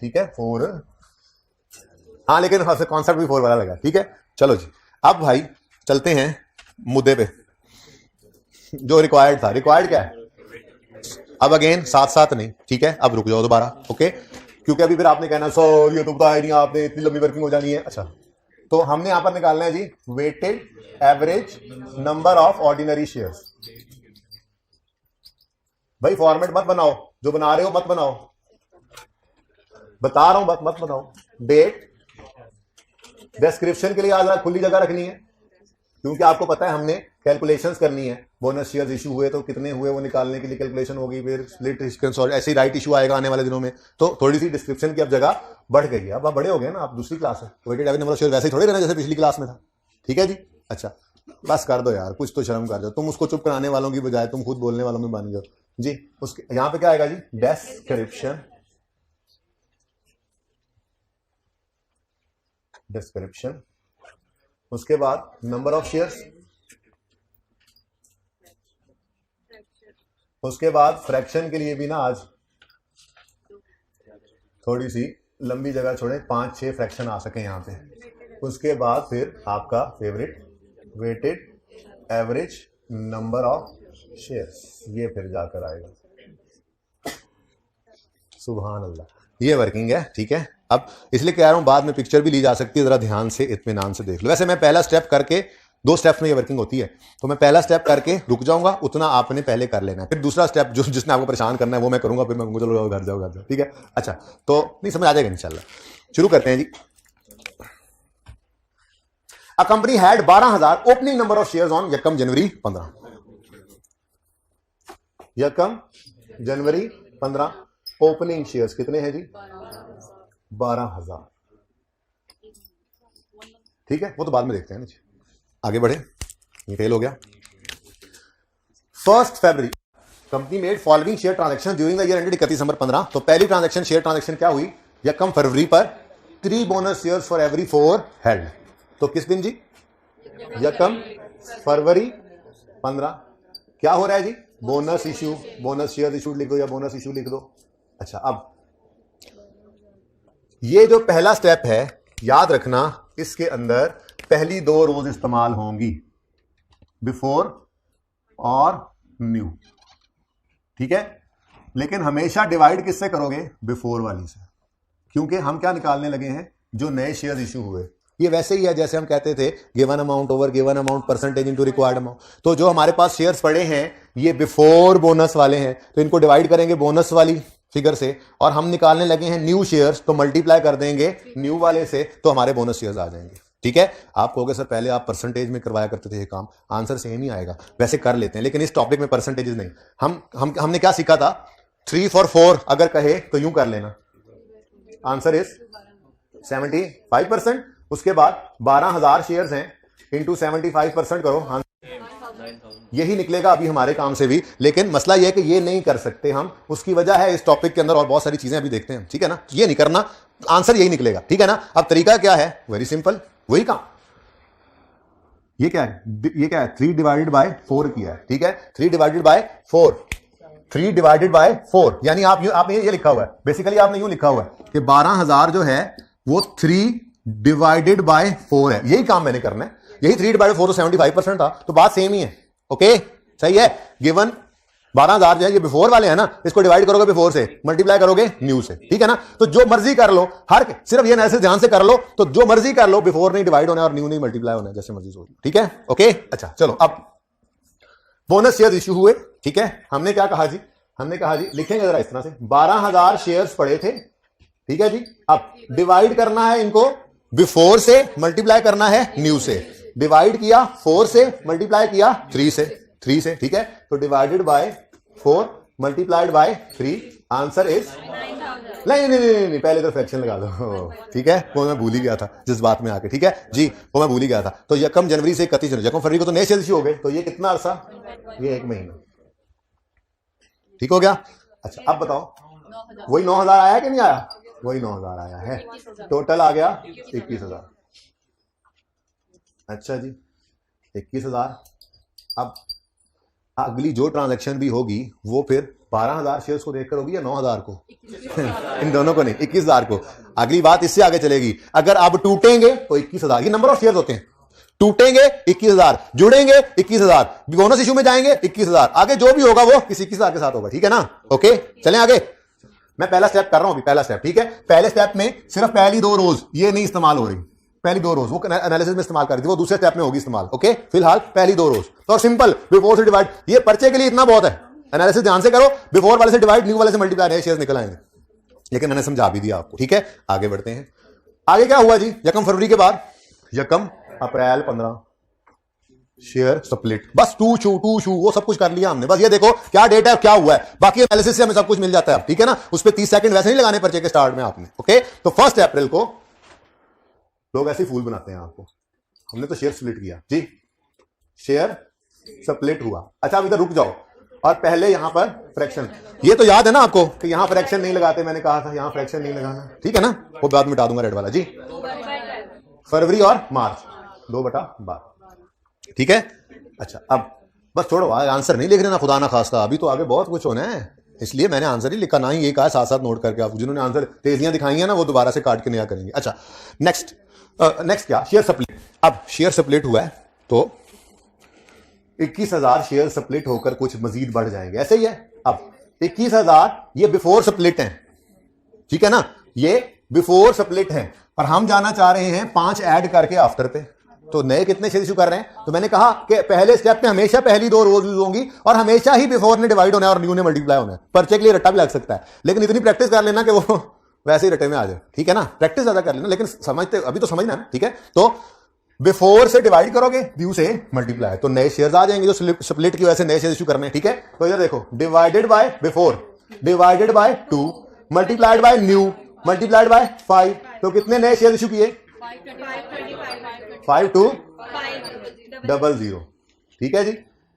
ठीक है, 4, हाँ, लेकिन कॉन्सेप्ट भी 4 वाला लगा, ठीक है। चलो जी, अब भाई चलते हैं मुद्दे पे जो रिक्वायर्ड था। रिक्वायर्ड क्या है? अब अगेन साथ साथ नहीं, ठीक है, अब रुक जाओ दोबारा, ओके, क्योंकि अभी फिर आपने कहना सर ये तो बताया नहीं आपने, इतनी लंबी वर्किंग हो जानी है। अच्छा, तो हमने यहां पर निकालना है जी weighted average number of ordinary shares. भाई फॉर्मेट मत बनाओ, जो बना रहे हो मत बनाओ, बता रहा हूं, मत बनाओ। डेट, डिस्क्रिप्शन के लिए आज खुली जगह रखनी है, क्योंकि आपको पता है हमने कैलकुलेशंस करनी है। बोनस शेयर्स इशू हुए तो कितने हुए वो निकालने के लिए कैलकुलेशन होगी, फिर स्प्लिट इश्यूएंस और ऐसे राइट इशू आएगा आने वाले दिनों में। तो थोड़ी सी डिस्क्रिप्शन की अब जगह बढ़ गई है। अब आप बड़े हो गए ना, आप दूसरी क्लास है, weighted average number of share वैसे ही थोड़े रहना जैसे पिछली क्लास में था, ठीक है जी। अच्छा, बस कर दो यार, कुछ तो शर्म कर जाओ, तुम उसको चुप कराने वालों की बजाय तुम खुद बोलने वालों में बन जाओ जी। उसके यहां पे क्या आएगा जी? डिस्क्रिप्शन, उसके बाद नंबर ऑफ शेयर्स, उसके बाद फ्रैक्शन के लिए भी ना आज थोड़ी सी लंबी जगह छोड़े, 5-6 फ्रैक्शन आ सके यहां पे। उसके बाद फिर आपका favourite weighted average number of shares, ये फिर जाकर आएगा। सुभान अल्लाह, ये वर्किंग है, ठीक है। अब इसलिए कह रहा हूं बाद में पिक्चर भी ली जा सकती है, जरा ध्यान से इत्मीनान से देख लो। वैसे मैं पहला स्टेप करके, 2 स्टेप्स में ये वर्किंग होती है, तो मैं पहला स्टेप करके रुक जाऊंगा, उतना आपने पहले कर लेना है। फिर दूसरा स्टेप जो जिसने आपको परेशान करना है वो मैं करूंगा, फिर मैं चलो घर जाओ, ठीक है। अच्छा, तो नहीं समझ आ जाएगा इंशाल्लाह। शुरू करते हैं जी। A company had 12,000 opening number of shares on यकम जनवरी 15। यकम जनवरी 15 ओपनिंग शेयर्स कितने हैं जी? 12,000, ठीक है, वो तो बाद में देखते हैं ना जी। आगे बढ़े, ये फेल हो गया। 1 फरवरी company made following share transaction during the year ended 31 दिसंबर 15। तो पहली ट्रांजैक्शन शेयर ट्रांजैक्शन क्या हुई? यकम फरवरी पर 3 bonus shares for every 4 held. तो किस दिन जी? यकम फरवरी 15। क्या हो रहा है जी? Bonus issue, bonus share issue लिख दो या बोनस इशू लिख दो। अच्छा, अब ये जो पहला स्टेप है, याद रखना, इसके अंदर पहली 2 रोज इस्तेमाल होंगी, बिफोर और न्यू, ठीक है। लेकिन हमेशा डिवाइड किससे करोगे? बिफोर वाली से, क्योंकि हम क्या निकालने लगे हैं? जो नए शेयर इशू हुए। ये वैसे ही है जैसे हम कहते थे given amount over given amount percentage into required amount. तो जो हमारे पास शेयर्स पड़े हैं ये बिफोर बोनस वाले हैं, तो इनको डिवाइड करेंगे बोनस वाली फिगर से, और हम निकालने लगे हैं न्यू शेयर्स, तो मल्टीप्लाई कर देंगे न्यू वाले से, तो हमारे बोनस शेयर्स आ जाएंगे, ठीक है। आप कहोगे सर पहले आप परसेंटेज में करवाया करते थे ये काम, आंसर सेम ही आएगा। वैसे कर लेते हैं, लेकिन इस टॉपिक में परसेंटेजेस नहीं। हमने क्या सीखा था? 3 for 4 अगर कहे तो यूं कर लेना, आंसर इज 75%। उसके बाद 12,000 शेयर्स हैं, इंटू 75% करो, यही निकलेगा अभी हमारे काम से भी। लेकिन मसला यह है कि ये नहीं कर सकते हम, उसकी वजह है इस टॉपिक के अंदर और बहुत सारी चीजें अभी देखते हैं, ठीक है ना। ये नहीं करना, आंसर यही निकलेगा, ठीक है ना। अब तरीका क्या है? वेरी सिंपल, वही काम। ये क्या है? ये क्या है? 3 डिवाइडेड बाय 4 किया है, ठीक है। 3 डिवाइडेड बाय 4, 3 डिवाइडेड बाय 4, यानी आपने ये लिखा हुआ है, बेसिकली आपने यूं लिखा हुआ है कि 12,000 जो है वो 3 डिवाइडेड बाय 4 है। यही काम मैंने करना है, यही 3 डिवाइडेड 4 तो 75% था, तो बात सेम ही है, ओके, सही है। गिवन 12,000 जो है ये बिफोर वाले हैं ना, इसको डिवाइड करोगे बिफोर से, मल्टीप्लाई करोगे न्यू से, ठीक है ना। तो जो मर्जी कर लो, हर सिर्फ ये एनालिसिस ध्यान से कर लो, तो जो मर्जी कर लो, बिफोर नहीं डिवाइड होना और न्यू नहीं मल्टीप्लाई होना, जैसे मर्जी सोच लो, ठीक है, ओके। अच्छा चलो, अब बोनस शेयर इश्यू हुए, ठीक है। हमने क्या कहा जी? हमने कहा जी, लिखेंगे जरा इस तरह से, 12,000 शेयर्स पड़े थे, ठीक है जी। अब डिवाइड करना है इनको, बिफोर से मल्टीप्लाई करना है न्यू से। डिवाइड किया 4 से, मल्टीप्लाई किया 3 से, ठीक है। तो divided by 4 multiplied by 3, answer is नहीं, पहले तो फ्रैक्शन लगा दो, ठीक है। वो मैं भूल ही गया था जिस बात में आके, ठीक है जी, वो मैं भूल ही गया था। तो यकम जनवरी से 31 जनवरी, यकम फरवरी को तो नए शेयर इशू हो गए, तो ये कितना अरसा? ये 1 महीना, ठीक हो गया। अच्छा अब बताओ वही 9,000 आया कि नहीं आया? वही 9,000 आया है, टोटल आ गया 21,000। अच्छा जी 21,000। अब अगली जो ट्रांजैक्शन भी होगी वो फिर 12,000 शेयर्स को देखकर होगी या 9,000 को? इन दोनों को नहीं, 21,000 को। अगली बात इससे आगे चलेगी, अगर अब टूटेंगे तो 21,000, ये नंबर ऑफ शेयर्स होते हैं। टूटेंगे 21,000, जुड़ेंगे 21,000, बोनस इशू में जाएंगे 21,000, आगे जो भी होगा वो किसी 21,000 के साथ होगा। ठीक है ना? ओके चलें आगे। मैं पहला स्टेप कर रहा हूं अभी, पहला स्टेप। ठीक है, पहले स्टेप में सिर्फ पहली 2 रोज ये नहीं इस्तेमाल हो रही, पहली 2 रोज वो एनालिसिस में इस्तेमाल कर रही थी, वो दूसरे स्टेप में होगी इस्तेमाल। ओके, फिलहाल पहली 2 रोज तो सिंपल, बिफोर से डिवाइड, ये पर्चे के लिए इतना बहुत है। एनालिसिस ध्यान से करो, बिफोर वाले से डिवाइड, न्यू वाले से मल्टीप्लाई, नए शेयर्स निकल आएंगे, लेकिन मैंने समझा भी दिया आपको। ठीक है, आगे बढ़ते हैं। आगे क्या हुआ जी? यकम फरवरी के बाद यकम अप्रैल 15 शेयर स्प्लिट, बस टू शू वो सब कुछ कर लिया हमने। बस ये देखो क्या डेट है, क्या हुआ है, बाकी एनालिसिस से हमें सब कुछ मिल जाता है। ठीक है ना? उस पर 30 सेकंड वैसे नहीं लगाने पर्चे के स्टार्ट में आपने। ओके, तो 1 अप्रैल को लोग ऐसे फूल बनाते हैं आपको, हमने तो शेयर स्प्लिट किया जी, शेयर स्प्लिट हुआ। अच्छा अब इधर रुक जाओ, और पहले यहां पर फ्रैक्शन, ये तो याद है ना आपको कि यहां फ्रैक्शन नहीं लगाते, मैंने कहा था यहां फ्रैक्शन नहीं लगाना। ठीक है ना? वो बाद मिटा दूंगा रेड वाला जी। फरवरी और मार्च 2/12। ठीक है, अच्छा अब बस छोड़ो, आंसर नहीं लिख रहे ना, खुदा ना खास्ता, अभी तो आगे बहुत कुछ होना है, इसलिए मैंने आंसर ही लिखा, ना ही ये कहा साथ साथ नोट करके। आप जिन्होंने आंसर तेजियां दिखाई है ना, वो दोबारा से काट के नया करेंगे। अच्छा नेक्स्ट क्या? Share split. अब शेयर स्प्लिट हुआ है तो 21,000 शेयर स्प्लिट होकर कुछ मजीद बढ़ जाएंगे, ऐसे ही है। अब 21,000 ये बिफोर स्प्लिट है, ठीक है ना? ये बिफोर स्प्लिट है, पर हम जाना चाह रहे हैं 5 ऐड करके आफ्टर पे। तो नए कितने शेयर इशू कर रहे हैं? तो मैंने कहा कि पहले स्टेप में हमेशा पहली 2 रोज यूज होंगी, और हमेशा ही बिफोर ने डिवाइड होना है और न्यू ने मल्टीप्लाई होना है। पर्चे के लिए रट्टा भी लग सकता है, लेकिन इतनी प्रैक्टिस कर लेना कि वो वैसे ही रट्टे में आ जाए। ठीक है ना? प्रैक्टिस ज्यादा कर लेना, लेकिन समझते अभी तो समझना ना। ठीक है, तो बिफोर से डिवाइड करोगे, ड्यू से मल्टीप्लाई, तो नए शेयर्स आ जाएंगे जो स्प्लिट की वजह से नए शेयर इशू करने। ठीक है, तो इधर देखो, divided by before, divided by 2, multiplied by new, multiplied by 5, तो कितने नए शेयर इशू किए? 5200। ठीक है जी,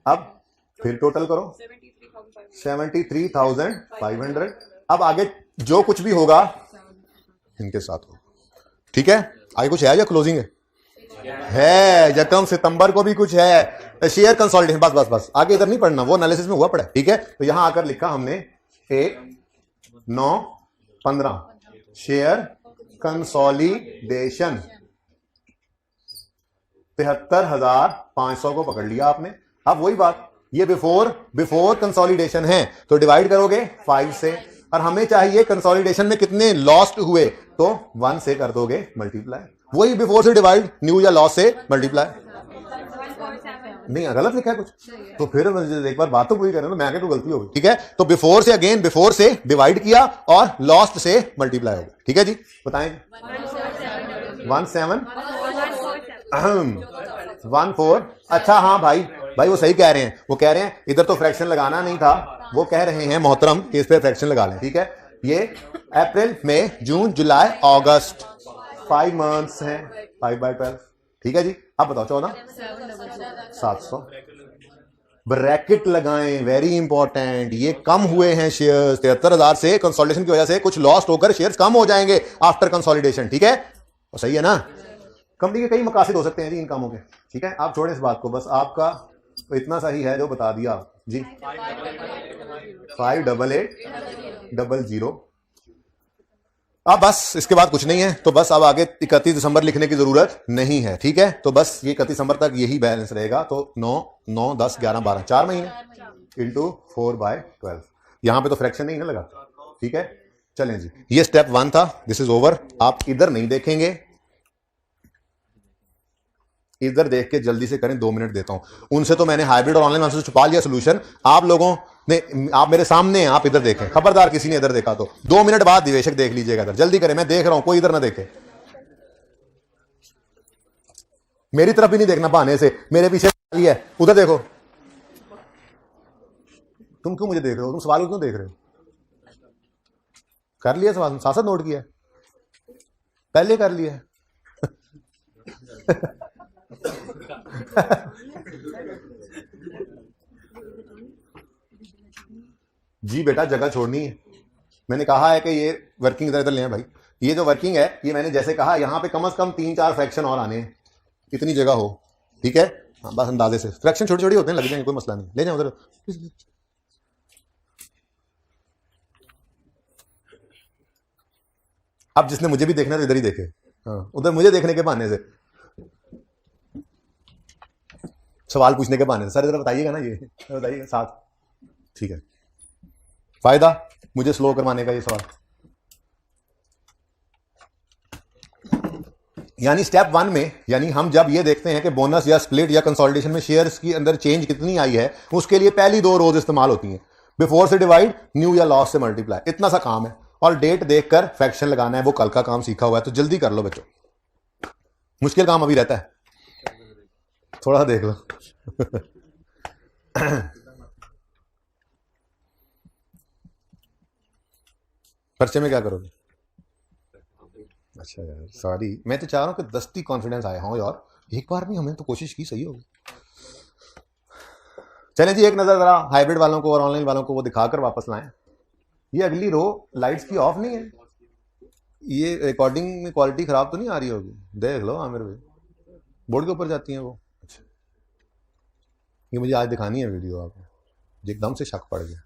अब फिर टोटल करो 73,500। अब आगे जो कुछ भी होगा इनके साथ हो। ठीक है, आगे कुछ है या क्लोजिंग है? यकम सितंबर को भी कुछ है, शेयर कंसोलिडेशन, बस बस बस, आगे इधर नहीं पढ़ना, वो एनालिसिस में हुआ पड़ा। ठीक है, तो यहां आकर लिखा हमने 1/9/15 शेयर कंसोलिडेशन, 73,500 को पकड़ लिया आपने। अब वही बात, ये बिफोर कंसोलिडेशन है, तो डिवाइड करोगे 5 से, और हमें चाहिए कंसोलिडेशन में कितने लॉस्ट हुए, तो 1 से कर दोगे मल्टीप्लाई। वही बिफोर से डिवाइड, न्यू या लॉस से मल्टीप्लाई। नहीं गलत लिखा है कुछ, तो फिर एक बार बात तो पूरी करें, तो मैं आगे तो गलती होगी। ठीक है, तो बिफोर से अगेन बिफोर से डिवाइड किया और लॉस्ट से मल्टीप्लाई हो गया। ठीक है जी, बताएं। 14। अच्छा हाँ भाई वो सही कह रहे हैं, वो कह रहे हैं इधर तो फ्रैक्शन लगाना नहीं था, वो कह रहे हैं मोहतरम कि इस पे फ्रैक्शन लगा लें। ठीक है, ये अप्रैल मई जून जुलाई अगस्त 5 मंथ्स हैं, 5/12। ठीक है जी, अब बताओ 14,700 ब्रैकेट लगाएं, वेरी इंपॉर्टेंट। ये कम हुए हैं शेयर्स 73,000 से, कंसोलिडेशन की वजह से कुछ लॉस्ट होकर शेयर्स कम हो जाएंगे आफ्टर कंसोलिडेशन। ठीक है, तो सही है ना? कंपनी के कई मकासद हो सकते हैं जी इन कामों के। ठीक है, आप छोड़ें इस बात को, बस आपका तो इतना सही है जो बता दिया जी। 58800। अब बस इसके बाद कुछ नहीं है, तो बस अब आगे 31 दिसंबर लिखने की जरूरत नहीं है। ठीक है, तो बस ये 31 दिसंबर तक यही बैलेंस रहेगा, तो 9, 10, 11, 12 4 महीने इंटू 4/12। यहां पे तो फ्रैक्शन नहीं ना लगा। ठीक है, चलें जी, ये स्टेप 1 था, दिस इज ओवर। आप इधर नहीं देखेंगे, इधर देख के जल्दी से करें, 2 मिनट देता हूं। उनसे तो मैंने हाइब्रिड और ऑनलाइन से छुपा लिया सोल्यूशन, आप लोगों ने, आप मेरे सामने हैं, आप इधर देखें, खबरदार किसी ने इधर देखा तो 2 मिनट बाद निवेशक देख लीजिएगा, इधर जल्दी करें, मैं देख रहा हूं, कोई इधर ना देखे, मेरी तरफ भी नहीं देखना बहाने से, मेरे पीछे है, उधर देखो। तुम क्यों मुझे देख रहे हो? तुम सवाल क्यों देख रहे हो? कर लिया सवाल, साथ साथ नोट किया, पहले कर लिया। जी बेटा जगह छोड़नी है। मैंने कहा है कि ये वर्किंग इधर इधर ले भाई, ये जो वर्किंग है ये मैंने जैसे कहा यहाँ पे कम से कम 3-4 फ्रैक्शन और आने हैं, इतनी जगह हो, ठीक है। हाँ बस अंदाजे से फ्रैक्शन छोटे छोटे होते हैं, लग जाएंगे, कोई मसला नहीं, ले जाओ उधर। अब जिसने मुझे भी देखना है तो इधर ही देखे, हाँ उधर मुझे देखने के बहाने से, सवाल पूछने के बहाने से। सर इधर बताइएगा ना, ये बताइए साथ, ठीक है। फायदा मुझे स्लो करवाने का ये सवाल, यानी स्टेप 1 में, यानी हम जब ये देखते हैं कि बोनस या स्प्लिट या कंसोलिडेशन में शेयर्स की अंदर चेंज कितनी आई है, उसके लिए पहली 2 रोज इस्तेमाल होती हैं। बिफोर से डिवाइड, न्यू या लॉस से मल्टीप्लाई, इतना सा काम है। और डेट देखकर फ्रैक्शन लगाना है, वो कल का काम सीखा हुआ है, तो जल्दी कर लो बच्चों, मुश्किल काम अभी रहता है, थोड़ा सा देख लो। पर्चे में क्या करोगे? अच्छा यार सॉरी, मैं तो चाह रहा हूँ कि दस्ती कॉन्फिडेंस आया हूँ यार, एक बार भी हमने तो कोशिश की, सही होगी। चलें जी, एक नजर जरा हाइब्रिड वालों को और ऑनलाइन वालों को वो दिखाकर वापस लाएं। ये अगली रो लाइट्स की ऑफ नहीं है, ये रिकॉर्डिंग में क्वालिटी खराब तो नहीं आ रही होगी, देख लो आमिर भाई, बोर्ड के ऊपर जाती हैं वो। अच्छा ये मुझे आज दिखानी है वीडियो आपको, एकदम से शक पड़ गया।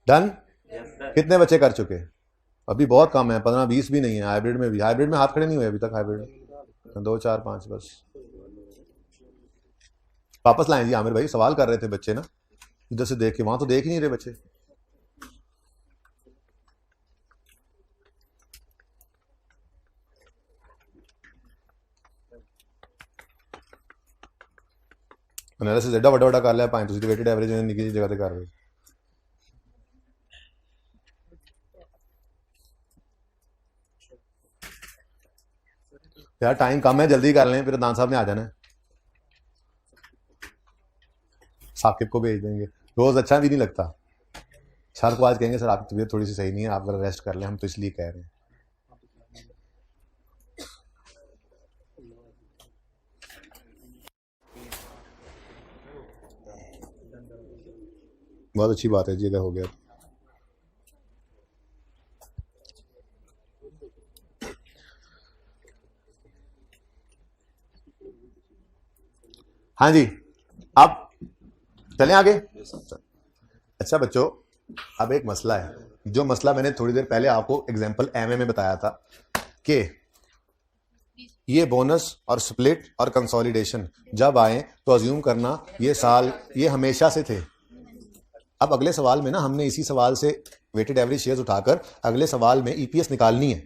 डन? कितने बच्चे कर चुके? अभी बहुत कम है, 15-20 भी नहीं है। हाइब्रिड में भी, हाइब्रिड में हाथ खड़े नहीं हुए अभी तक, हाइब्रिड में 2 4 5 बस। वापस लाएं जी आमिर भाई, सवाल कर रहे थे बच्चे ना, इधर से देख के, वहां तो देख ही नहीं रहे बच्चे। एनालिसिस एडा ਵੱਡਾ ਵੱਡਾ ਕਰ ਲਿਆ ਭਾਵੇਂ ਤੁਸੀਂ, weighted average ਨੇ ਨਿੱਕੀ ਜਿਹੀ ਜਗ੍ਹਾ ਤੇ ਕਰ ਰਹੇ। यार टाइम कम है, जल्दी कर लें, फिर दान साहब ने आ जाना है, साकिब को भेज देंगे। रोज अच्छा भी नहीं लगता, सर को आज कहेंगे सर आपकी तबीयत थोड़ी सी सही नहीं है, आप जरा रेस्ट कर लें, हम तो इसलिए कह रहे हैं। बहुत अच्छी बात है जी, अगर हो गया। हाँ जी, अब चलें आगे। अच्छा बच्चों, अब एक मसला है, जो मसला मैंने थोड़ी देर पहले आपको एग्जांपल एमए में बताया था कि ये बोनस और स्प्लिट और कंसोलिडेशन जब आए तो अज्यूम करना ये साल, ये हमेशा से थे। अब अगले सवाल में ना हमने इसी सवाल से वेटेड एवरेज शेयर्स उठाकर अगले सवाल में ईपीएस निकालनी है।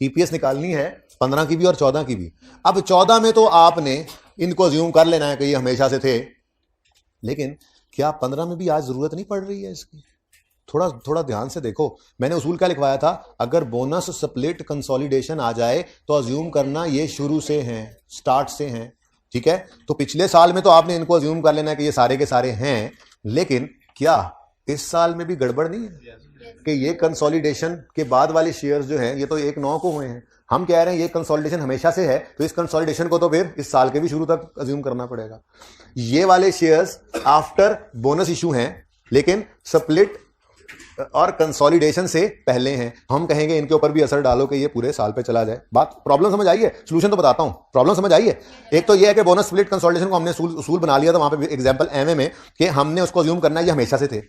ईपीएस निकालनी है 15 की भी और 14 की भी। अब 14 में तो आपने इनको अज्यूम कर लेना है कि ये हमेशा से थे, लेकिन क्या 15 में भी आज जरूरत नहीं पड़ रही है इसकी? थोड़ा थोड़ा ध्यान से देखो, मैंने उसूल क्या लिखवाया था, अगर बोनस स्प्लिट कंसोलिडेशन आ जाए तो अज्यूम करना ये शुरू से हैं, स्टार्ट से हैं, ठीक है। तो पिछले साल में तो आपने इनको अज्यूम कर लेना है कि ये सारे के सारे हैं, लेकिन क्या इस साल में भी गड़बड़ नहीं है कि ये कंसोलिडेशन के बाद वाले शेयर्स जो हैं ये तो 1/9 को हुए हैं। हम कह रहे हैं ये कंसोलिडेशन हमेशा से है, तो इस कंसोलिडेशन को तो फिर इस साल के भी शुरू तक अज्यूम करना पड़ेगा। ये वाले शेयर्स आफ्टर बोनस इशू हैं, लेकिन स्प्लिट और कंसोलिडेशन से पहले हैं। हम कहेंगे इनके ऊपर भी असर डालो कि ये पूरे साल पे चला जाए। बात, प्रॉब्लम समझ आई है? सोल्यूशन तो बताता हूं, प्रॉब्लम समझ आई है। एक तो ये है कि बोनस स्प्लिट कंसोलिडेशन को हमने उसूल बना लिया था वहां पे एग्जांपल एमए में कि हमने उसको अज्यूम करना है ये हमेशा से थे।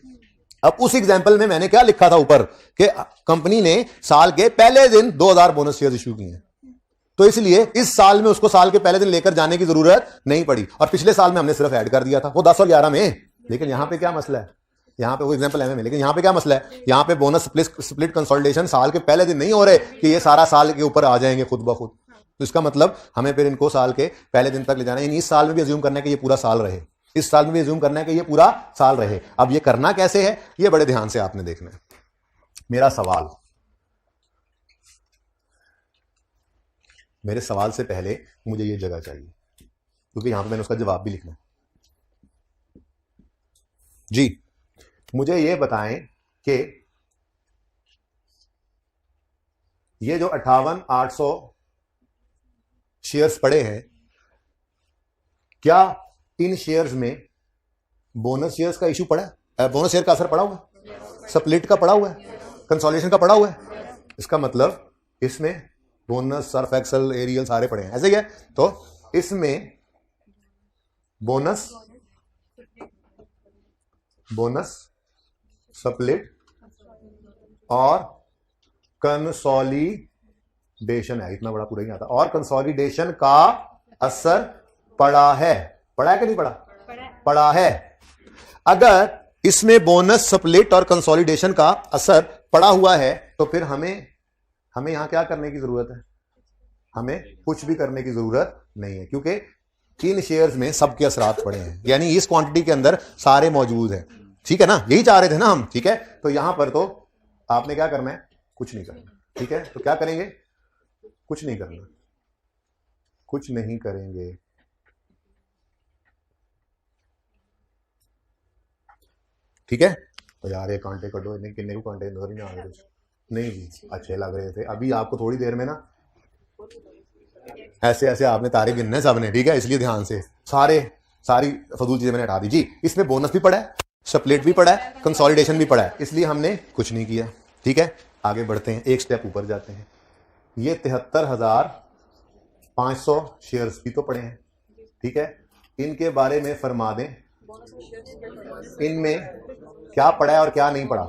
अब उस एग्जांपल में मैंने क्या लिखा था ऊपर कि कंपनी ने साल के पहले दिन 2000 बोनस शेयर इशू किए हैं, तो इसलिए इस साल में उसको साल के पहले दिन लेकर जाने की जरूरत नहीं पड़ी, और पिछले साल में हमने सिर्फ ऐड कर दिया था वो 10 और 11 में। लेकिन यहां पे क्या मसला है, यहां पे वो एग्जांपल एमए में, लेकिन यहां पे क्या मसला है, यहां पे बोनस स्प्लिट कंसोलिडेशन साल के पहले दिन नहीं हो रहे कि ये सारा साल के ऊपर आ जाएंगे खुद ब खुद। तो इसका मतलब हमें फिर इनको साल के पहले दिन तक ले जाना है, यानी इस साल में भी अज्यूम करना है कि ये पूरा साल रहे, इस साल में भी अज्यूम करना है कि ये पूरा साल रहे। अब ये करना कैसे है, ये बड़े ध्यान से आपने देखना है। मेरा सवाल, मेरे सवाल से पहले मुझे ये जगह चाहिए, क्योंकि यहां पे मैंने उसका जवाब भी लिखना है जी। मुझे ये बताएं कि ये जो 58,800 शेयर्स पड़े हैं, क्या इन शेयर्स में बोनस शेयर्स का इशू पड़ा है? बोनस शेयर का असर पड़ा हुआ है, स्प्लिट का पड़ा हुआ है, कंसोलिडेशन का पड़ा हुआ है। इसका मतलब इसमें बोनस, सर्फ एक्सेल, एरियल सारे पड़े हैं, ऐसे ही है। तो इसमें बोनस स्प्लिट और कंसोलिडेशन है, इतना बड़ा पूरा ही आता, और कंसोलिडेशन का असर पड़ा है कि नहीं पड़ा? पड़ा है। अगर इसमें बोनस, स्प्लिट और कंसोलिडेशन का असर पड़ा हुआ है तो फिर हमें यहां क्या करने की जरूरत है? हमें कुछ भी करने की जरूरत नहीं है, क्योंकि इन शेयर्स में सबके असरात पड़े हैं, यानी इस क्वांटिटी के अंदर सारे मौजूद हैं। ठीक है ना, यही चाह रहे थे ना हम। ठीक है, तो यहां पर तो आपने क्या करना है? कुछ नहीं करना। ठीक है, तो क्या करेंगे? कुछ नहीं करना, कुछ नहीं करेंगे। ठीक है, तो यार ये कांटे कटो, इन्हें किन्ने को कांटे नजर नहीं आ रहे? नहीं जी, अच्छे लग रहे थे। अभी आपको थोड़ी देर में ना ऐसे ऐसे आपने तारे गिनने सबने, ठीक है, इसलिए ध्यान से सारी फजूल चीजें मैंने हटा दी जी। इसमें बोनस भी पड़ा है, स्प्लिट भी पड़ा है, कंसोलिडेशन भी पड़ा है, इसलिए हमने कुछ नहीं किया। ठीक है, आगे बढ़ते हैं, एक स्टेप ऊपर जाते हैं। ये 73,500 शेयर्स भी तो पड़े हैं। ठीक है, इनके बारे में फरमा दें, इनमें क्या पड़ा है और क्या नहीं पड़ा?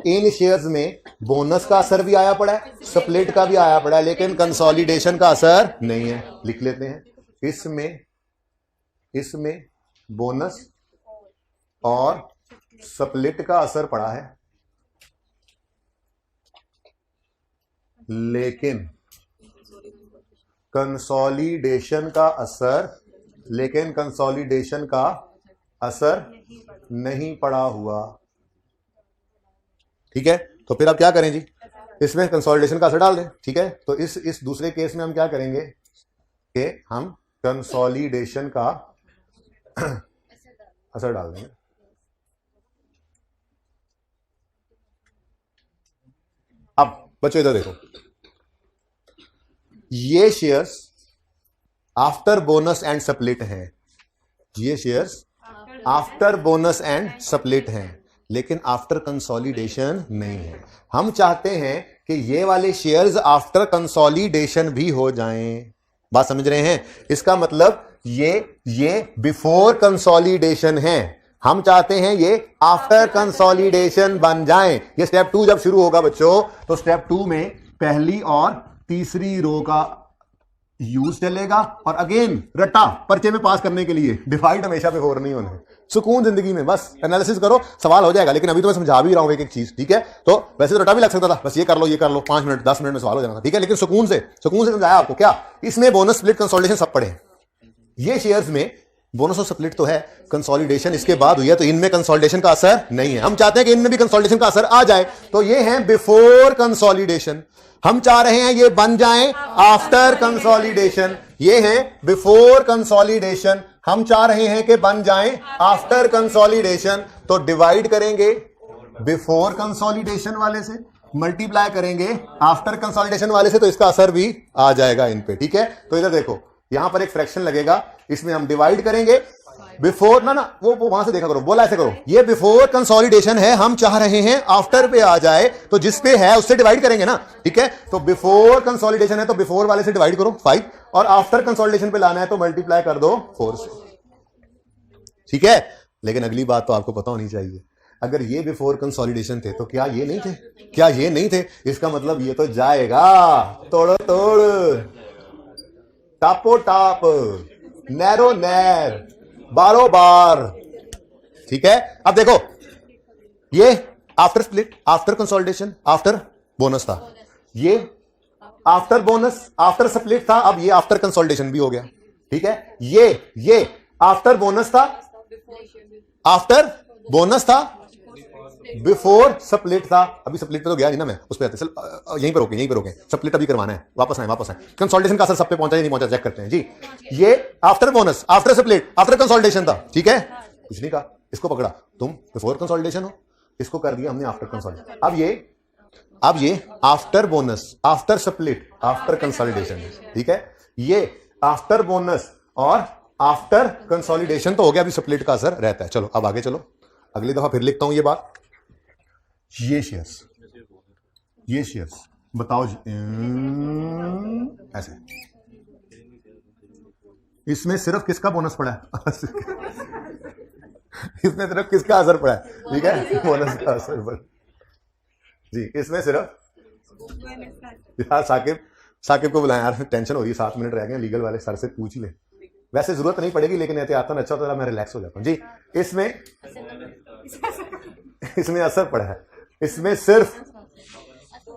इन शेयर्स में बोनस का असर भी आया पड़ा है, स्प्लिट का भी आया पड़ा है, लेकिन कंसोलिडेशन का असर नहीं है। लिख लेते हैं, इसमें बोनस और स्प्लिट का असर पड़ा है, लेकिन कंसोलिडेशन का असर नहीं पड़ा हुआ। ठीक है, तो फिर आप क्या करें जी? इसमें कंसोलिडेशन का असर डाल दें। ठीक है, तो इस दूसरे केस में हम क्या करेंगे कि हम कंसोलिडेशन का असर डाल देंगे। अब बच्चों इधर देखो, ये shares after bonus and split हैं, ये shares after bonus and split हैं, लेकिन आफ्टर कंसोलिडेशन नहीं है। हम चाहते हैं कि ये वाले शेयर्स आफ्टर कंसोलिडेशन भी हो जाएं। बात समझ रहे हैं? इसका मतलब ये बिफोर कंसोलिडेशन है, हम चाहते हैं ये आफ्टर कंसोलिडेशन बन जाएं। ये स्टेप 2 जब शुरू होगा बच्चों, तो स्टेप 2 में पहली और तीसरी रो का यूज चलेगा, और अगेन रट्टा पर्चे में पास करने के लिए डिवाइड हमेशा बिफोर नहीं होना है। सुकून जिंदगी में, बस एनालिसिस करो, सवाल हो जाएगा। लेकिन अभी तो मैं समझा भी रहा हूं एक एक चीज। ठीक है, तो वैसे तो रट्टा भी लग सकता था, बस ये कर लो 5 मिनट 10 मिनट में सवाल हो जाना था। ठीक है, लेकिन सुकून से समझाया आपको। क्या इसमें बोनस, स्प्लिट, कंसोलिडेशन सब पड़े हैं। ये शेयर्स में बोनस और स्प्लिट तो है, कंसोलिडेशन इसके बाद हुई है, तो इनमें कंसोलिडेशन का असर नहीं है। हम चाहते हैं कि इनमें भी कंसोलिडेशन का असर आ जाए, तो ये है बिफोर कंसोलिडेशन। हम चाह रहे हैं ये बन जाएं आफ्टर कंसोलिडेशन। ये है बिफोर कंसोलिडेशन, हम चाह रहे हैं कि बन जाएं आफ्टर कंसोलिडेशन। तो डिवाइड करेंगे बिफोर कंसोलिडेशन वाले से, मल्टीप्लाई करेंगे आफ्टर कंसोलिडेशन वाले से, तो इसका असर भी आ जाएगा इन पे। ठीक है, तो इधर देखो, यहां पर एक फ्रैक्शन लगेगा, इसमें हम डिवाइड करेंगे बिफोर ना वो वहां से देखा करो, बोला ऐसे करो, ये बिफोर कंसोलिडेशन है, हम चाह रहे हैं आफ्टर पे आ जाए, तो जिस पे है उससे डिवाइड करेंगे ना। ठीक है, तो बिफोर कंसोलिडेशन है तो बिफोर वाले से डिवाइड करो 5, और आफ्टर कंसोलिडेशन पे लाना है तो मल्टीप्लाई कर दो 4 से। ठीक है, लेकिन अगली बात तो आपको पता होनी चाहिए, अगर ये बिफोर कंसोलिडेशन थे तो क्या ये नहीं थे? इसका मतलब ये तो जाएगा तोड़ो तोड़, टापो टाप, नैरो नैर, बारो बार। ठीक है, अब देखो, ये after split, after consolidation, after bonus था, ये आफ्टर बोनस, आफ्टर स्प्लिट था, अब ये आफ्टर कंसोलिडेशन भी हो गया। ठीक है, ये आफ्टर बोनस था, आफ्टर बोनस था, बिफोर स्प्लिट था। अभी स्प्लिट पे तो गया नहीं ना मैं, उस पर यहीं पर रोके, स्प्लिट अभी करवाना है, वापस आए। कंसोलिडेशन का असर सब पे पहुंचा या नहीं पहुंचा, चेक करते हैं जी। ये after bonus, after split, after consolidation था। ठीक है, कुछ नहीं कहा, इसको पकड़ा, तुम बिफोर कंसोलिडेशन हो, इसको कर दिया हमने आफ्टर कंसोलिडेशन। अब ये after bonus, after split, after consolidation, ठीक है। ये आफ्टर बोनस और आफ्टर कंसोलिडेशन तो हो गया, अभी स्प्लिट का असर रहता है। चलो अब आगे चलो, अगली दफा फिर लिखता हूं ये बात। ये शेयर्स बताओ जी, ऐसे इसमें सिर्फ किसका बोनस पड़ा है? इसमें सिर्फ किसका असर पड़ा है? ठीक है, बोनस का असर पड़ा जी। इसमें सिर्फ यार साकिब को बुलाया यार, टेंशन हो रही है, 7 मिनट रह गए, लीगल वाले सर से पूछ ही ले। वैसे जरूरत नहीं पड़ेगी, लेकिन एहतियातन अच्छा होता है, मैं रिलैक्स हो जाता हूं जी। इसमें असर पड़ा है, इसमें सिर्फ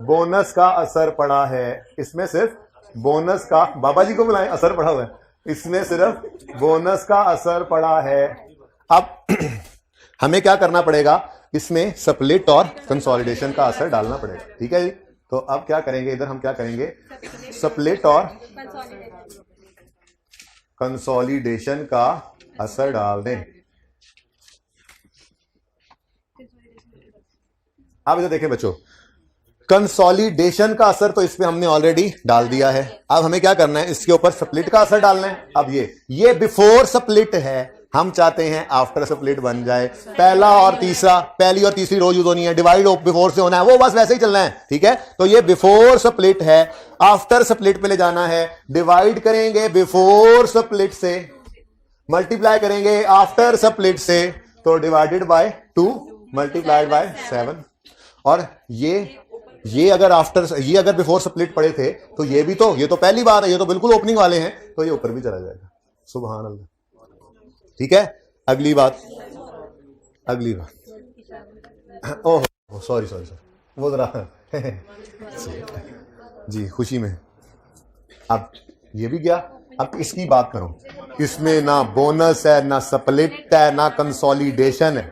बोनस का असर पड़ा है, इसमें सिर्फ बोनस का, बाबा जी को बुलाएं, असर पड़ा हुआ है, इसमें सिर्फ बोनस का असर पड़ा है। अब हमें क्या करना पड़ेगा, इसमें स्प्लिट और कंसोलिडेशन का असर डालना पड़ेगा, ठीक है जी। तो अब क्या करेंगे, इधर हम क्या करेंगे, स्प्लिट और कंसोलिडेशन का असर डाल दें। अब इधर देखें बच्चों, कंसोलिडेशन का असर तो इस पे हमने ऑलरेडी डाल दिया है। अब हमें क्या करना है, इसके ऊपर स्प्लिट का असर डालना है। अब ये बिफोर स्प्लिट है, हम चाहते हैं आफ्टर स्प्लिट बन जाए। पहली और तीसरी रो यूज होनी है, डिवाइड बिफोर से होना है, वो बस वैसे ही चलना है, ठीक है। तो ये बिफोर स्प्लिट है, आफ्टर स्प्लिट पे ले जाना है, डिवाइड करेंगे बिफोर स्प्लिट से, मल्टीप्लाई करेंगे आफ्टर स्प्लिट से, तो डिवाइडेड बाय 2 मल्टीप्लाइड बाय 7। और ये अगर बिफोर स्प्लिट पड़े थे तो ये तो पहली बार है, ये तो बिल्कुल ओपनिंग वाले हैं, तो ये ऊपर भी चला जाएगा। सुभान अल्लाह, ठीक है। अगली बात ओह सॉरी वो जरा जी खुशी में। अब ये भी गया, अब इसकी बात करो, इसमें ना बोनस है, ना स्प्लिट है, ना कंसोलिडेशन है।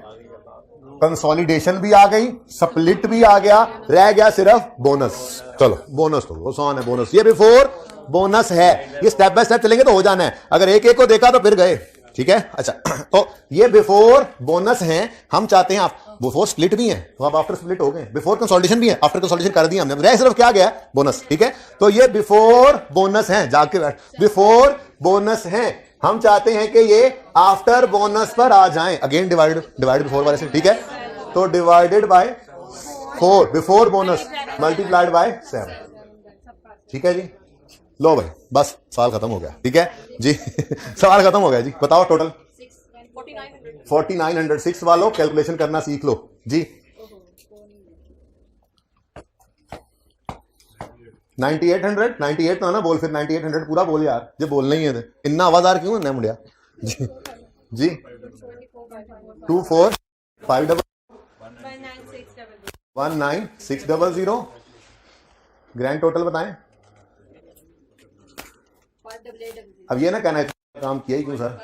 कंसोलिडेशन भी आ गई, स्प्लिट भी आ गया, रह गया सिर्फ बोनस। चलो बोनस तो आसान है, बोनस ये बिफोर बोनस है, ये स्टेप बाय स्टेप चलेंगे तो हो जाना है। अगर एक एक को देखा तो फिर गए, ठीक है। अच्छा तो ये बिफोर बोनस हैं, हम चाहते हैं आप बिफोर स्प्लिट भी है तो आप आफ्टर स्प्लिट हो गए, बिफोर कंसोलिडेशन भी है, आफ्टर कंसोलिडेशन कर दिया हमने, रह सिर्फ क्या गया, बोनस, ठीक है। तो ये बिफोर बोनस हैं, जाके बैठ, बिफोर बोनस हैं, हम चाहते हैं कि ये आफ्टर बोनस पर आ जाएं। अगेन डिवाइड बिफोर वाले से, ठीक है। तो divided by 4 before bonus multiplied by 7, ठीक है जी। लो भाई बस सवाल खत्म हो गया, ठीक है जी। सवाल खत्म हो गया जी। बताओ टोटल 4906 वालों कैलकुलेशन करना सीख लो जी। 98 तो है ना, बोल फिर 9800 पूरा बोल यार, जो बोलना ही है, इतना आवाजार क्यों है मुंडिया जी। जी 24,500,19600 ग्रैंड टोटल बताएं। अब ये ना कहना है काम किया ही क्यों सर।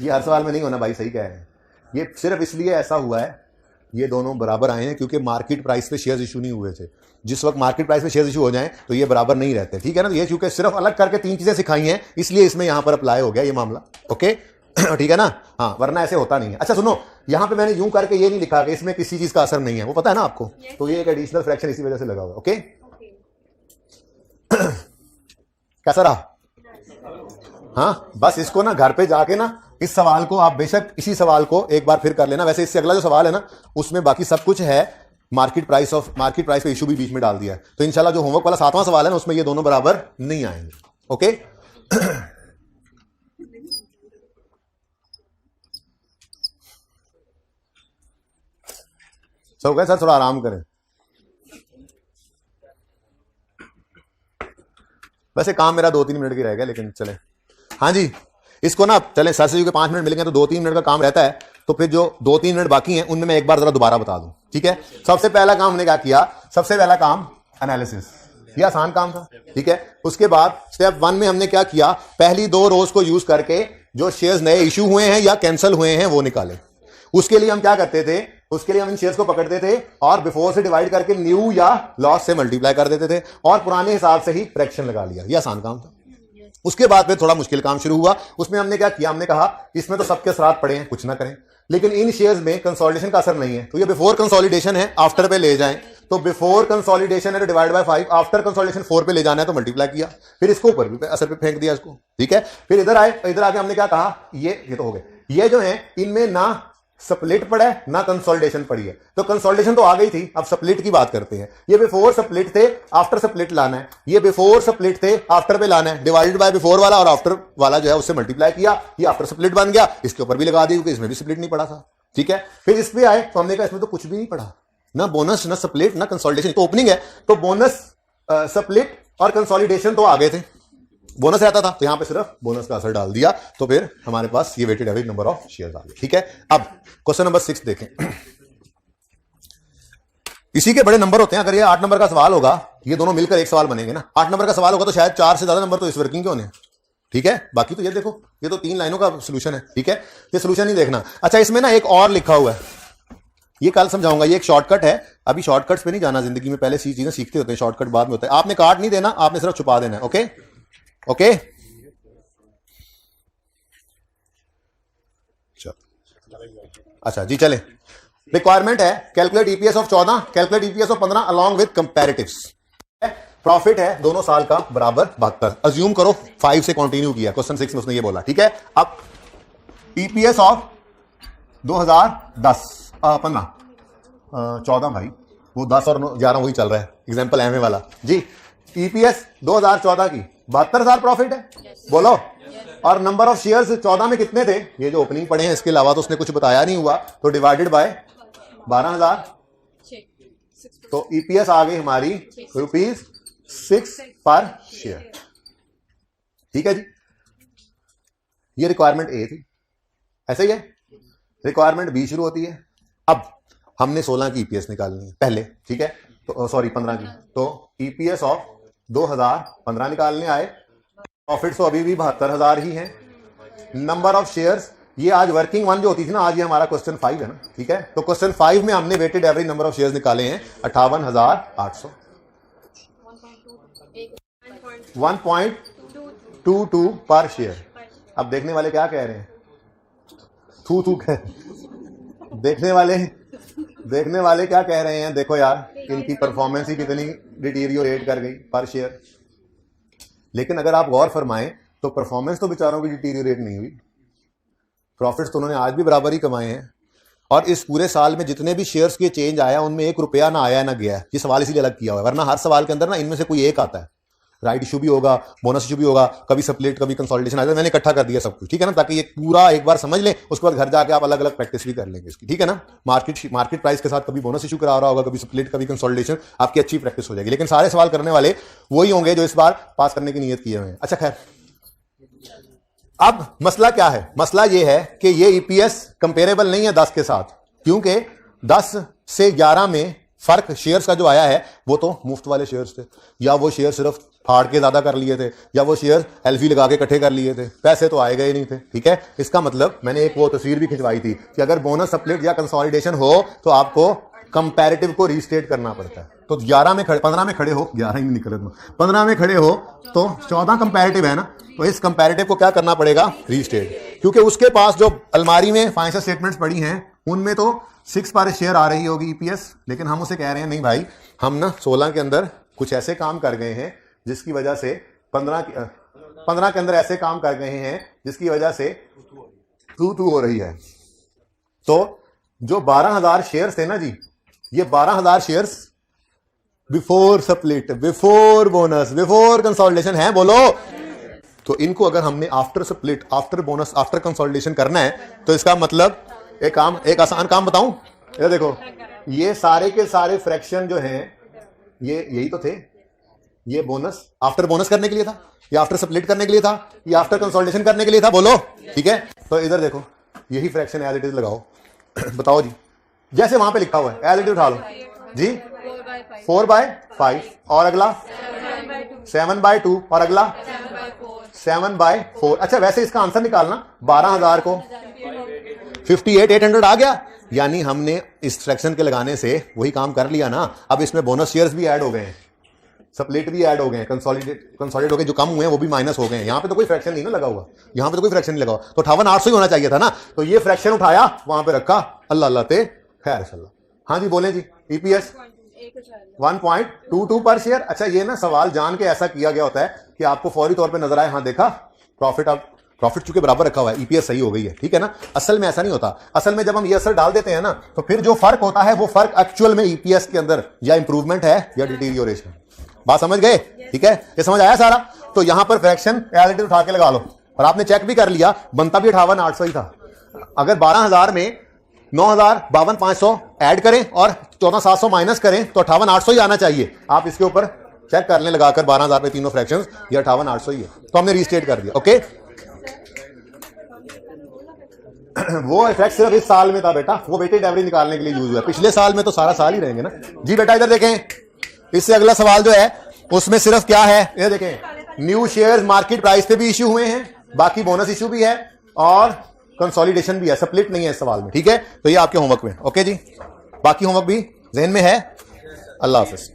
ये हर सवाल में नहीं होना भाई, सही कह रहे हैं। ये सिर्फ इसलिए ऐसा हुआ है, ये दोनों बराबर आए हैं क्योंकि मार्केट प्राइस पे शेयर्स इशू नहीं हुए थे। जिस वक्त मार्केट प्राइस पे शेयर्स इशू हो जाएं तो ये बराबर नहीं रहते, ठीक है ना। तो ये क्योंकि सिर्फ अलग करके 3 चीजें सिखाई हैं, इसलिए इसमें यहां पर अप्लाई हो गया ये मामला, ओके। ठीक है ना, हाँ, वरना ऐसे होता नहीं है। अच्छा सुनो, यहां पे मैंने यूं करके ये नहीं लिखा कि इसमें किसी चीज का असर नहीं है, वो पता है ना आपको, तो ये एक एडिशनल फ्रैक्शन इसी वजह से लगा हुआ, ओके। कैसा रहा? हाँ, बस इसको ना घर पे जाके ना इस सवाल को आप बेशक इसी सवाल को एक बार फिर कर लेना। वैसे इससे अगला जो सवाल है ना, उसमें बाकी सब कुछ है, मार्केट प्राइस पे इशू भी बीच में डाल दिया है। तो इंशाल्लाह जो होमवर्क वाला 7वां सवाल है ना, उसमें ये दोनों बराबर नहीं आएंगे, ओके। सब गए सर, थोड़ा आराम करें। वैसे काम मेरा 2-3 मिनट की रह गया, लेकिन चले। हाँ जी, इसको ना चले सर से, 5 मिनट मिलेंगे तो 2-3 मिनट का काम रहता है, तो फिर जो 2-3 मिनट बाकी हैं उनमें मैं एक बार जरा दोबारा बता दूं, ठीक है। सबसे पहला काम हमने क्या किया, सबसे पहला काम एनालिसिस, ये आसान काम था, ठीक है। उसके बाद स्टेप 1 में हमने क्या किया, पहली 2 रोज को यूज करके जो शेयर्स नए इशू हुए हैं या कैंसिल हुए हैं वो निकाले। उसके लिए हम क्या करते थे, उसके लिए हम इन शेयर्स को पकड़ते थे और बिफोर से डिवाइड करके न्यू या लॉस से मल्टीप्लाई कर देते थे और पुराने हिसाब से ही फ्रैक्शन लगा लिया। ये आसान काम था, उसके बाद फिर थोड़ा मुश्किल काम शुरू हुआ। उसमें हमने क्या किया, हमने कहा इसमें तो सबके असरात पड़े हैं, कुछ ना करें, लेकिन इन शेयर्स में कंसोलिडेशन का असर नहीं है, तो ये बिफोर कंसोलिडेशन है, आफ्टर पे ले जाएं, तो बिफोर कंसोलिडेशन है तो डिवाइड बाय 5, आफ्टर कंसोलिडेशन 4 पे ले जाना है तो मल्टीप्लाई किया, फिर इसको ऊपर भी असर पे फेंक दिया इसको, ठीक है। फिर इधर आए, इधर आके हमने क्या कहा, ये तो हो गए, ये जो है इनमें ना स्प्लिट पड़ा है ना कंसोलिडेशन पड़ी है, तो कंसोलिडेशन तो आ गई थी, अब स्प्लिट की बात करते हैं। ये बिफोर स्प्लिट थे, आफ्टर स्प्लिट लाना है, ये बिफोर स्प्लिट थे, आफ्टर पे लाना है, डिवाइडेड बाय बिफोर वाला और आफ्टर वाला जो है उससे मल्टीप्लाई किया, ये आफ्टर स्प्लिट बन गया, इसके ऊपर भी लगा दी क्योंकि इसमें भी स्प्लिट नहीं पड़ा था, ठीक है। फिर इस पे आए तो हमने कहा इसमें तो कुछ भी नहीं पड़ा, ना बोनस ना स्प्लिट ना कंसोलिडेशन, तो ओपनिंग है, तो बोनस स्प्लिट और कंसोलिडेशन तो आ गए थे, बोनस रहता था तो यहां पे सिर्फ बोनस का असर डाल दिया, तो फिर हमारे पास ये weighted average number of shares आ गए, ठीक है। अब क्वेश्चन नंबर 6 देखें। इसी के बड़े नंबर होते हैं, अगर ये 8 नंबर का सवाल होगा, ये दोनों मिलकर एक सवाल बनेंगे ना, 8 नंबर का सवाल होगा तो शायद 4 से ज्यादा नंबर तो इस वर्किंग के होने, ठीक है। बाकी तो ये देखो, ये तो 3 लाइनों का सोल्यूशन है, ठीक है, ये सोल्यूशन नहीं देखना। अच्छा, इसमें ना एक और लिखा हुआ है, ये कल समझाऊंगा, ये एक शॉर्टकट है, अभी शॉर्टकट्स पे नहीं जाना, जिंदगी में पहले चीजें सीखते होते हैं, शॉर्टकट बाद में होता है। आपने काट नहीं देना, आपने सिर्फ छुपा देना है, ओके ओके। अच्छा जी, चले। रिक्वायरमेंट है calculate EPS of 14, calculate EPS of 15 along with comparatives. Profit है दोनों साल का बराबर 72, अज्यूम करो 5 से कंटिन्यू किया, क्वेश्चन 6 में उसने ये बोला, ठीक है। अब ईपीएस ऑफ 2010 15 14 भाई, वो 10 और 11 वही चल रहा है, एग्जाम्पल एमए वाला जी। ईपीएस 2014 की 72,000 प्रॉफिट है, बोलो। और नंबर ऑफ शेयर्स 14 में कितने थे, ये जो ओपनिंग पड़े हैं इसके अलावा तो उसने कुछ बताया नहीं हुआ, तो डिवाइडेड बाय 12,000, तो ईपीएस आ गई हमारी ₹6 पर शेयर, ठीक है जी। ये रिक्वायरमेंट ए थी, ऐसे ही है। रिक्वायरमेंट बी शुरू होती है, अब हमने 16 की ईपीएस निकालनी है पहले, ठीक है, तो सॉरी 15 की, तो ईपीएस ऑफ 2015 निकालने आए, प्रॉफिट तो अभी भी 72,000 ही है। नंबर ऑफ शेयर्स, ये आज वर्किंग वन जो होती थी ना, आज ये हमारा क्वेश्चन 5 है ना, ठीक है। तो क्वेश्चन 5 में हमने weighted average number of shares निकाले हैं 58,800, 1.22 पर शेयर। अब देखने वाले क्या कह रहे हैं, थू कह, देखने वाले क्या कह रहे हैं, देखो यार इनकी परफॉर्मेंस ही कितनी डिटीरियोरेट कर गई पर शेयर। लेकिन अगर आप गौर फरमाएं तो परफॉर्मेंस तो बेचारों की डिटीरियोरेट नहीं हुई, प्रॉफिट्स तो उन्होंने आज भी बराबर ही कमाए हैं, और इस पूरे साल में जितने भी शेयर्स के चेंज आया उनमें 1 रुपया ना आया ना गया। ये सवाल इसीलिए अलग किया हुआ है, वरना हर सवाल के अंदर ना इनमें से कोई एक आता है, राइट इशू भी होगा, बोनस इशू भी होगा, कभी स्प्लिट कभी कंसोलिडेशन आया, मैंने इकट्ठा कर दिया सब कुछ, ठीक है ना, ताकि ये पूरा एक बार समझ लें, उसके बाद घर जाके आप अलग अलग प्रैक्टिस भी कर लेंगे इसकी, ठीक है ना। मार्केट प्राइस के साथ कभी बोनस इशू करा रहा होगा, कभी स्प्लिट कभी कंसोलिडेशन, आपकी अच्छी प्रैक्टिस हो जाएगी। लेकिन सारे सवाल करने वाले वही होंगे जो इस बार पास करने की नीयत किए हुए हैं। अच्छा खैर, अब मसला क्या है, मसला ये है कि ये ईपीएस कंपेरेबल नहीं है 10 के साथ, क्योंकि 10 से 11 में फर्क शेयर्स का जो आया है वो तो मुफ्त वाले शेयर्स थे, या वो शेयर सिर्फ फाड़ के ज्यादा कर लिए थे, या वो शेयर एलफी लगा के इकट्ठे कर लिए थे, पैसे तो आए गए नहीं थे, ठीक है। इसका मतलब मैंने एक वो तस्वीर भी खिंचवाई थी कि अगर बोनस स्प्लिट या कंसोलिडेशन हो तो आपको कंपैरेटिव को रीस्टेट करना पड़ता है। तो 15 में खड़े हो, 11 ही नहीं निकले, 15 में खड़े हो तो 14 कंपैरेटिव है ना, तो इस कंपैरेटिव को क्या करना पड़ेगा, रीस्टेट, क्योंकि उसके पास जो अलमारी में फाइनेंशियल स्टेटमेंट्स पड़ी हैं उनमें तो 6 पर शेयर आ रही होगी ईपीएस, लेकिन हम उसे कह रहे हैं नहीं भाई, हम ना 16 के अंदर कुछ ऐसे काम कर गए हैं जिसकी वजह से 15 के अंदर ऐसे काम कर गए हैं जिसकी वजह से तू हो रही है। तो जो 12,000 शेयर्स थे ना जी, ये 12,000 shares before split, before bonus, before consolidation है, बोलो। तो इनको अगर हमने after split, after bonus, after consolidation करना है तो इसका मतलब एक आसान काम बताऊं, ये देखो, ये सारे के सारे फ्रैक्शन जो हैं ये यही तो थे, ये बोनस आफ्टर बोनस करने के लिए था, या आफ्टर स्प्लिट करने के लिए था, या आफ्टर कंसोलिडेशन करने के लिए था, बोलो, ठीक है। तो इधर देखो, यही फ्रैक्शन एज इट इज लगाओ, बताओ जी, जैसे वहां पे लिखा हुआ है एज इट इज उठा लो जी, 4/5, और अगला 7/2, और अगला 7/4। अच्छा, वैसे इसका आंसर निकालना, 12,000 को 58,800 आ गया, यानी हमने इस फ्रैक्शन के लगाने से वही काम कर लिया ना। अब इसमें बोनस शेयर्स भी ऐड हो गए हैं, स्प्लिट भी ऐड हो गए, कंसोलिडेट हो गए, जो कम हुए हैं वो भी माइनस हो गए हैं। यहाँ पे तो कोई फ्रैक्शन नहीं ना लगा हुआ, यहाँ पे तो कोई फ्रैक्शन नहीं लगा हुआ, तो 58,800 ही होना चाहिए था ना। तो ये फ्रैक्शन उठाया वहां पे रखा, अल्लाह अल्लाह ते खैर सल्ला। हाँ जी बोले जी। ईपीएस 1.22 पर शेयर। अच्छा ये ना सवाल जान के ऐसा किया गया होता है कि आपको फौरी तौर पे नजर आए, हाँ देखा प्रॉफिट चूंकि बराबर रखा हुआ है, ईपीएस सही हो गई है, ठीक है ना। असल में ऐसा नहीं होता। असल में जब हम ये असर डाल देते हैं ना, तो फिर जो फर्क होता है वो फर्क एक्चुअल में ईपीएस के अंदर या इंप्रूवमेंट है या डिटीरियोरेशन। बात समझ गए? ठीक है, ये समझ आया सारा। तो यहां पर फ्रैक्शन रियलिटी उठा के लगा लो, और आपने चेक भी कर लिया, बनता भी 58,800 ही था। अगर 12,000 में 9,52,500 ऐड करें और 14,700 माइनस करें तो 58,800 ही आना चाहिए। आप इसके ऊपर चेक कर लें लगाकर 12,000 पे तीनों फ्रैक्शंस, ये 58,800 ही है। तो हमने रीस्टेट कर दिया। ओके वो इफेक्ट सिर्फ इस साल में था बेटा, वो वेटेड एवरेज निकालने के लिए यूज हुआ है। पिछले साल में तो सारा साल ही रहेंगे ना जी। बेटा इधर देखें, इससे अगला सवाल जो है उसमें सिर्फ क्या है, ये देखें, न्यू शेयर्स मार्केट प्राइस पे भी इश्यू हुए हैं, बाकी बोनस इश्यू भी है और कंसोलिडेशन भी है, स्प्लिट नहीं है इस सवाल में, ठीक है। तो ये आपके होमवर्क में। ओके जी, बाकी होमवर्क भी जहन में है। अल्लाह हाफिज।